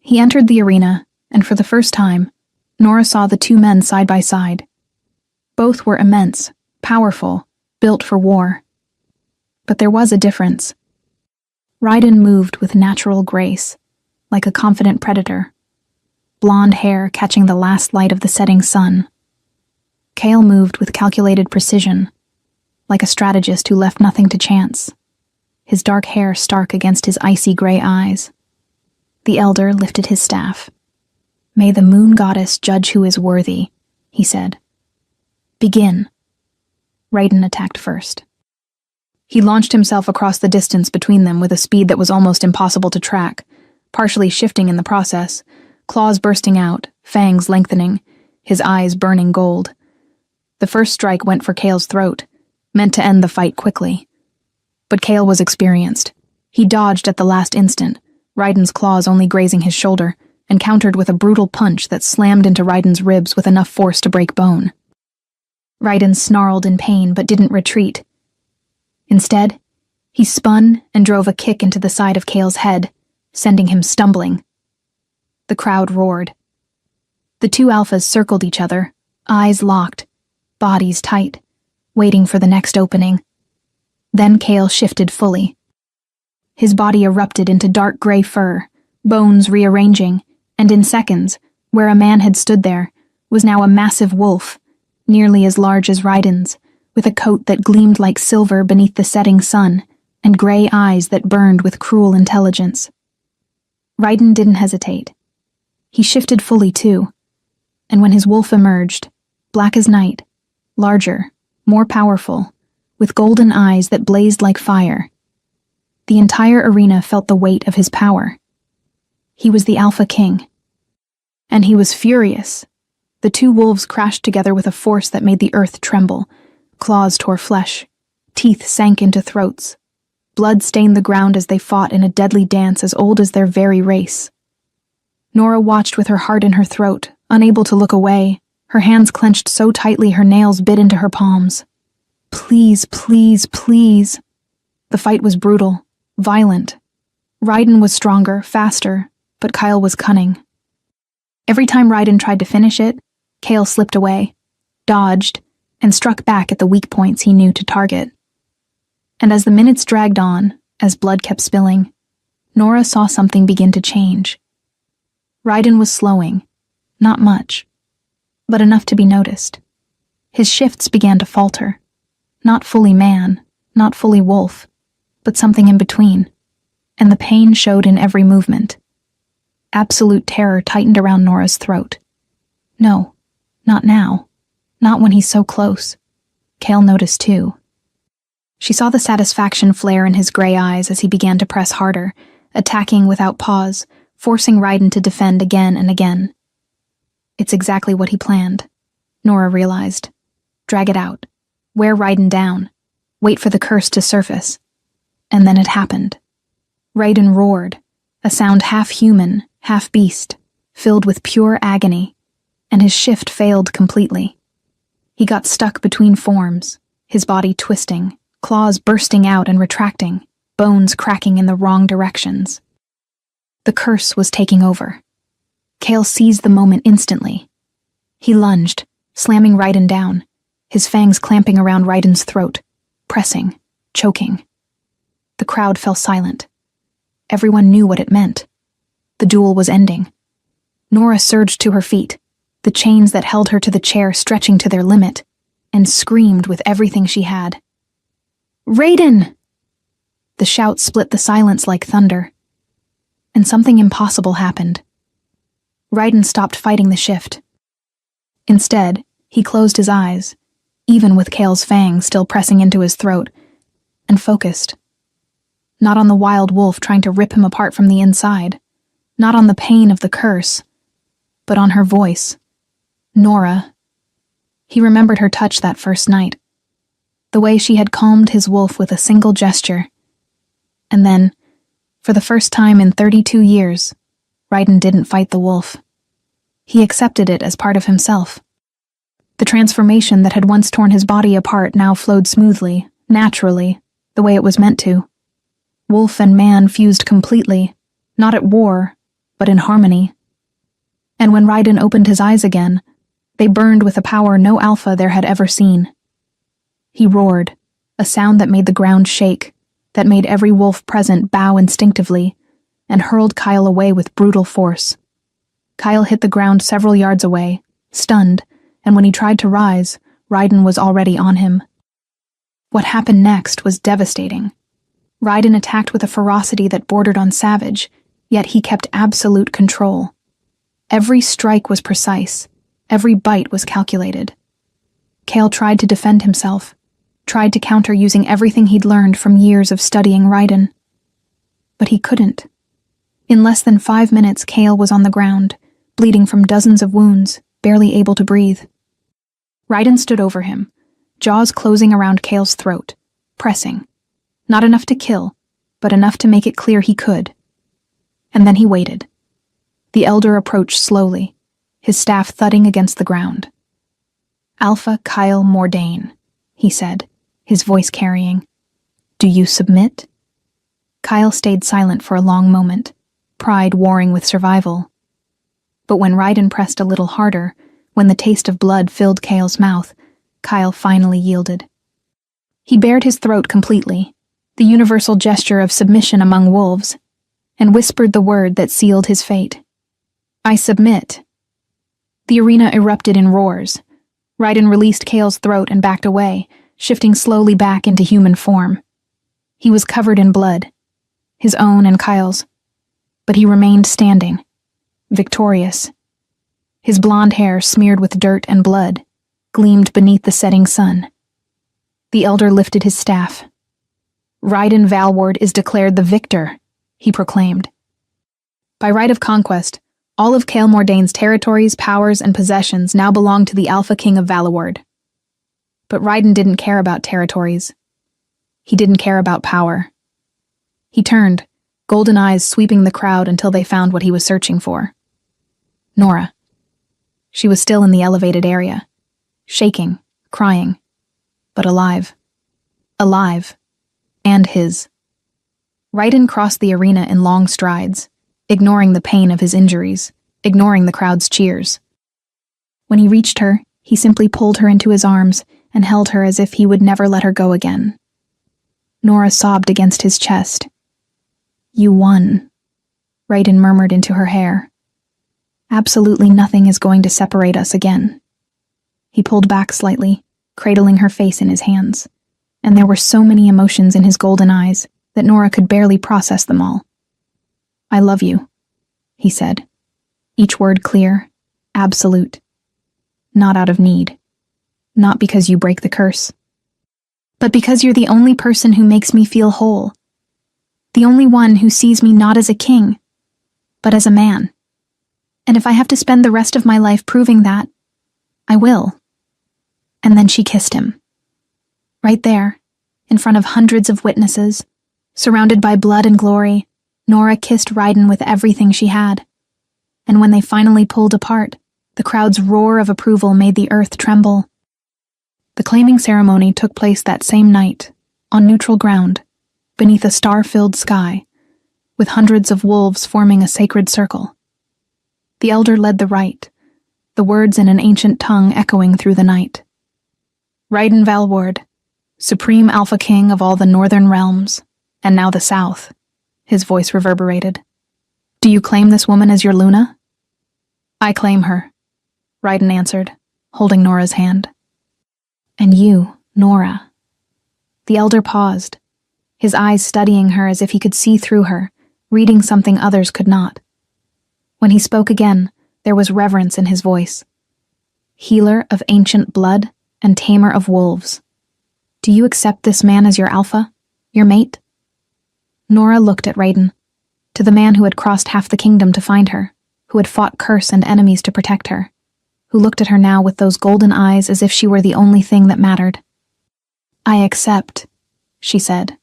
He entered the arena, and for the first time, Nora saw the two men side by side. Both were immense, powerful, built for war. But there was a difference. Raiden moved with natural grace, like a confident predator, blonde hair catching the last light of the setting sun. Kale moved with calculated precision, like a strategist who left nothing to chance, his dark hair stark against his icy gray eyes. The elder lifted his staff. May the moon goddess judge who is worthy, he said. Begin. Raiden attacked first. He launched himself across the distance between them with a speed that was almost impossible to track, partially shifting in the process, claws bursting out, fangs lengthening, his eyes burning gold. The first strike went for Kale's throat, meant to end the fight quickly. But Kale was experienced. He dodged at the last instant, Raiden's claws only grazing his shoulder, and countered with a brutal punch that slammed into Raiden's ribs with enough force to break bone. Raiden snarled in pain but didn't retreat. Instead, he spun and drove a kick into the side of Kale's head, sending him stumbling. The crowd roared. The two alphas circled each other, eyes locked, bodies tight, waiting for the next opening. Then Kale shifted fully. His body erupted into dark gray fur, bones rearranging, and in seconds, where a man had stood there, was now a massive wolf, nearly as large as Raiden's, with a coat that gleamed like silver beneath the setting sun, and gray eyes that burned with cruel intelligence. Raiden didn't hesitate. He shifted fully too, and when his wolf emerged, black as night, larger, more powerful, with golden eyes that blazed like fire, the entire arena felt the weight of his power. He was the Alpha King. And he was furious. The two wolves crashed together with a force that made the earth tremble. Claws tore flesh. Teeth sank into throats. Blood stained the ground as they fought in a deadly dance as old as their very race. Nora watched with her heart in her throat, unable to look away, her hands clenched so tightly her nails bit into her palms. Please, please, please. The fight was brutal, violent. Raiden was stronger, faster, but Kyle was cunning. Every time Raiden tried to finish it, Kale slipped away, dodged, and struck back at the weak points he knew to target. And as the minutes dragged on, as blood kept spilling, Nora saw something begin to change. Raiden was slowing, not much, but enough to be noticed. His shifts began to falter, not fully man, not fully wolf, but something in between, and the pain showed in every movement. Absolute terror tightened around Nora's throat. No, not now. Not when he's so close. Kale noticed too. She saw the satisfaction flare in his gray eyes as he began to press harder, attacking without pause, forcing Raiden to defend again and again. It's exactly what he planned, Nora realized. Drag it out. Wear Raiden down. Wait for the curse to surface. And then it happened. Raiden roared, a sound half human, half beast, filled with pure agony, and his shift failed completely. He got stuck between forms, his body twisting, claws bursting out and retracting, bones cracking in the wrong directions. The curse was taking over. Chaol seized the moment instantly. He lunged, slamming Raiden down, his fangs clamping around Raiden's throat, pressing, choking. The crowd fell silent. Everyone knew what it meant. The duel was ending. Nora surged to her feet, the chains that held her to the chair stretching to their limit, and screamed with everything she had. "Raiden!" The shout split the silence like thunder. And something impossible happened. Raiden stopped fighting the shift. Instead, he closed his eyes, even with Chaol's fangs still pressing into his throat, and focused. Not on the wild wolf trying to rip him apart from the inside, not on the pain of the curse, but on her voice. Nora. He remembered her touch that first night, the way she had calmed his wolf with a single gesture. And then, for the first time in 32 years, Raiden didn't fight the wolf. He accepted it as part of himself. The transformation that had once torn his body apart now flowed smoothly, naturally, the way it was meant to. Wolf and man fused completely, not at war, but in harmony. And when Raiden opened his eyes again, they burned with a power no alpha there had ever seen. He roared, a sound that made the ground shake, that made every wolf present bow instinctively, and hurled Chaol away with brutal force. Chaol hit the ground several yards away, stunned, and when he tried to rise, Raiden was already on him. What happened next was devastating. Raiden attacked with a ferocity that bordered on savage, yet he kept absolute control. Every strike was precise, every bite was calculated. Chaol tried to defend himself, tried to counter using everything he'd learned from years of studying Raiden. But he couldn't. In less than 5 minutes, Chaol was on the ground, bleeding from dozens of wounds, barely able to breathe. Raiden stood over him, jaws closing around Chaol's throat, pressing. Not enough to kill, but enough to make it clear he could. And then he waited. The elder approached slowly, his staff thudding against the ground. "Alpha Chaol Mordain," he said, his voice carrying. "Do you submit?" Chaol stayed silent for a long moment, pride warring with survival. But when Raiden pressed a little harder, when the taste of blood filled Chaol's mouth, Chaol finally yielded. He bared his throat completely, the universal gesture of submission among wolves, and whispered the word that sealed his fate. "I submit." The arena erupted in roars. Raiden released Chaol's throat and backed away, shifting slowly back into human form. He was covered in blood, his own and Chaol's, but he remained standing, victorious. His blonde hair, smeared with dirt and blood, gleamed beneath the setting sun. The elder lifted his staff. "Raiden Valward is declared the victor," he proclaimed. By right of conquest, all of Chaol Mordain's territories, powers, and possessions now belonged to the Alpha King of Valaward. But Raiden didn't care about territories. He didn't care about power. He turned, golden eyes sweeping the crowd until they found what he was searching for. Nora. She was still in the elevated area, shaking, crying, but alive. Alive. And his. Raiden crossed the arena in long strides, ignoring the pain of his injuries, ignoring the crowd's cheers. When he reached her, he simply pulled her into his arms and held her as if he would never let her go again. Nora sobbed against his chest. "You won," Raiden murmured into her hair. "Absolutely nothing is going to separate us again." He pulled back slightly, cradling her face in his hands, and there were so many emotions in his golden eyes that Nora could barely process them all. "I love you," he said, each word clear, absolute. "Not out of need. Not because you break the curse. But because you're the only person who makes me feel whole. The only one who sees me not as a king, but as a man. And if I have to spend the rest of my life proving that, I will." And then she kissed him. Right there, in front of hundreds of witnesses, surrounded by blood and glory, Nora kissed Raiden with everything she had. and when they finally pulled apart, the crowd's roar of approval made the earth tremble. The claiming ceremony took place that same night, on neutral ground, beneath a star-filled sky, with hundreds of wolves forming a sacred circle. The elder led the rite, the words in an ancient tongue echoing through the night. Raiden Valward, supreme Alpha King of all the northern realms, and now the south, his voice reverberated. Do you claim this woman as your Luna? I claim her, Raiden answered, holding Nora's hand. And you, Nora. The elder paused, his eyes studying her as if he could see through her, reading something others could not. When he spoke again, there was reverence in his voice. Healer of ancient blood and tamer of wolves. Do you accept this man as your alpha, your mate? Nora looked at Raiden, to the man who had crossed half the kingdom to find her, who had fought curse and enemies to protect her, who looked at her now with those golden eyes as if she were the only thing that mattered. I accept, she said,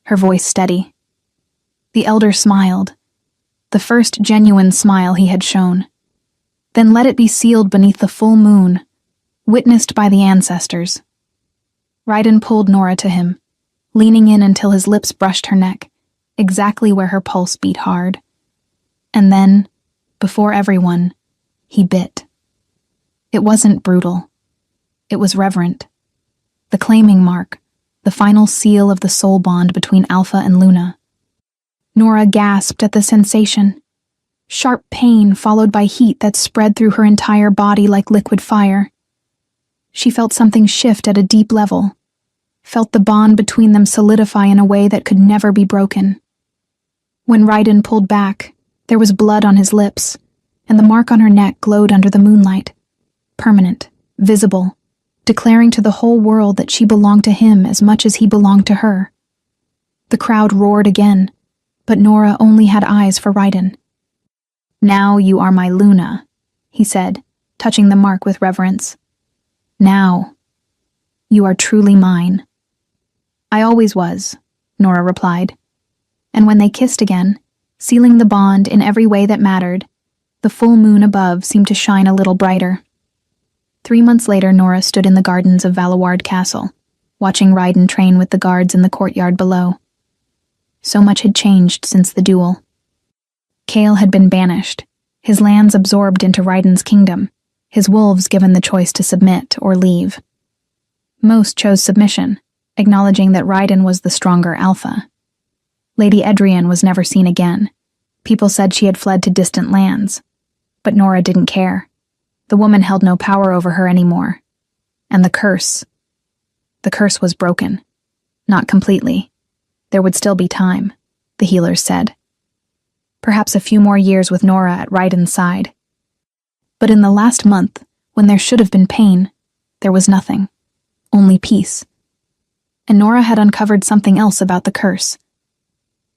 her voice steady. The elder smiled, the first genuine smile he had shown. Then let it be sealed beneath the full moon, witnessed by the ancestors. Raiden pulled Nora to him, leaning in until his lips brushed her neck, exactly where her pulse beat hard. And then, before everyone, he bit. It wasn't brutal. It was reverent. The claiming mark, the final seal of the soul bond between Alpha and Luna. Nora gasped at the sensation. Sharp pain followed by heat that spread through her entire body like liquid fire. She felt something shift at a deep level, felt the bond between them solidify in a way that could never be broken. When Raiden pulled back, there was blood on his lips, and the mark on her neck glowed under the moonlight. Permanent, visible, declaring to the whole world that she belonged to him as much as he belonged to her. The crowd roared again, but Nora only had eyes for Raiden. Now you are my Luna, he said, touching the mark with reverence. Now, you are truly mine. I always was, Nora replied. And when they kissed again, sealing the bond in every way that mattered, the full moon above seemed to shine a little brighter. 3 months later, Nora stood in the gardens of Valaward Castle, watching Raiden train with the guards in the courtyard below. So much had changed since the duel. Kale had been banished, his lands absorbed into Raiden's kingdom, his wolves given the choice to submit or leave. Most chose submission, acknowledging that Raiden was the stronger alpha. Lady Edrian was never seen again. People said she had fled to distant lands. But Nora didn't care. The woman held no power over her anymore. And the curse was broken. Not completely. There would still be time, the healers said. Perhaps a few more years with Nora at Raiden's side. But in the last month, when there should have been pain, there was nothing. Only peace. And Nora had uncovered something else about the curse.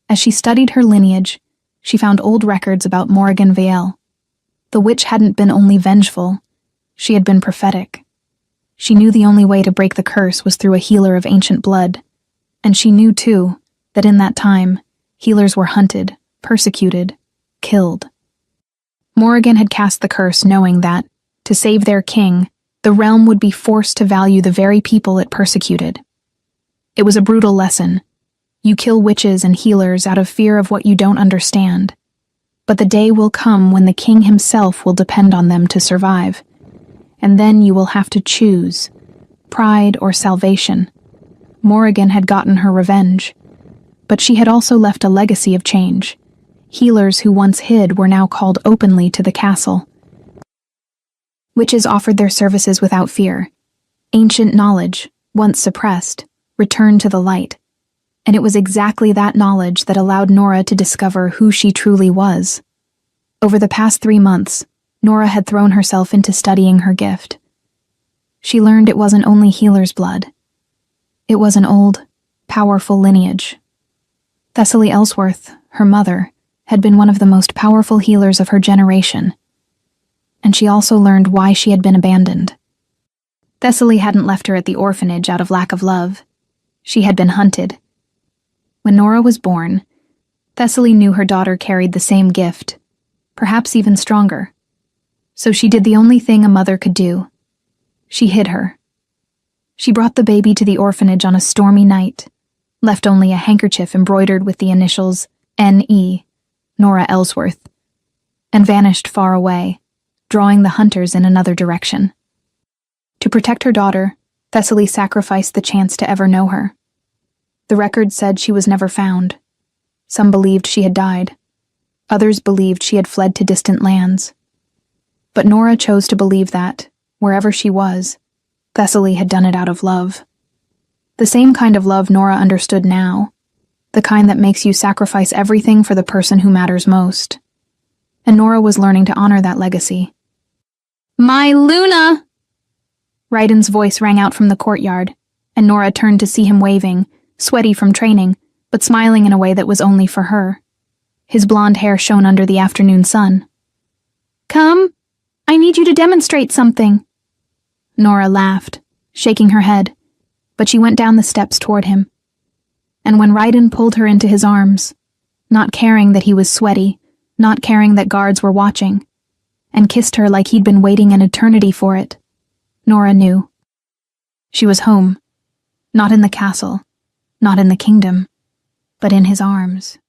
As she studied her lineage, she found old records about Morrigan Vael. The witch hadn't been only vengeful, she had been prophetic. She knew the only way to break the curse was through a healer of ancient blood, and she knew, too, that in that time, healers were hunted, persecuted, killed. Morrigan had cast the curse knowing that, to save their king, the realm would be forced to value the very people it persecuted. It was a brutal lesson. You kill witches and healers out of fear of what you don't understand. But the day will come when the king himself will depend on them to survive. And then you will have to choose, pride or salvation. Morrigan had gotten her revenge. But she had also left a legacy of change. Healers who once hid were now called openly to the castle. Witches offered their services without fear. Ancient knowledge, once suppressed, returned to the light. And it was exactly that knowledge that allowed Nora to discover who she truly was. Over the past 3 months, Nora had thrown herself into studying her gift. She learned it wasn't only healer's blood. It was an old, powerful lineage. Thessaly Ellsworth, her mother, had been one of the most powerful healers of her generation. And she also learned why she had been abandoned. Thessaly hadn't left her at the orphanage out of lack of love. She had been hunted. When Nora was born, Thessaly knew her daughter carried the same gift, perhaps even stronger. So she did the only thing a mother could do. She hid her. She brought the baby to the orphanage on a stormy night, left only a handkerchief embroidered with the initials N.E., Nora Ellsworth, and vanished far away, drawing the hunters in another direction. To protect her daughter, Thessaly sacrificed the chance to ever know her. The record said she was never found. Some believed she had died. Others believed she had fled to distant lands. But Nora chose to believe that, wherever she was, Thessaly had done it out of love. The same kind of love Nora understood now, the kind that makes you sacrifice everything for the person who matters most. And Nora was learning to honor that legacy. "My Luna!" Raiden's voice rang out from the courtyard, and Nora turned to see him waving, sweaty from training, but smiling in a way that was only for her. His blonde hair shone under the afternoon sun. "Come, I need you to demonstrate something." Nora laughed, shaking her head, but she went down the steps toward him. And when Raiden pulled her into his arms, not caring that he was sweaty, not caring that guards were watching, and kissed her like he'd been waiting an eternity for it, Nora knew. She was home, not in the castle, not in the kingdom, but in his arms.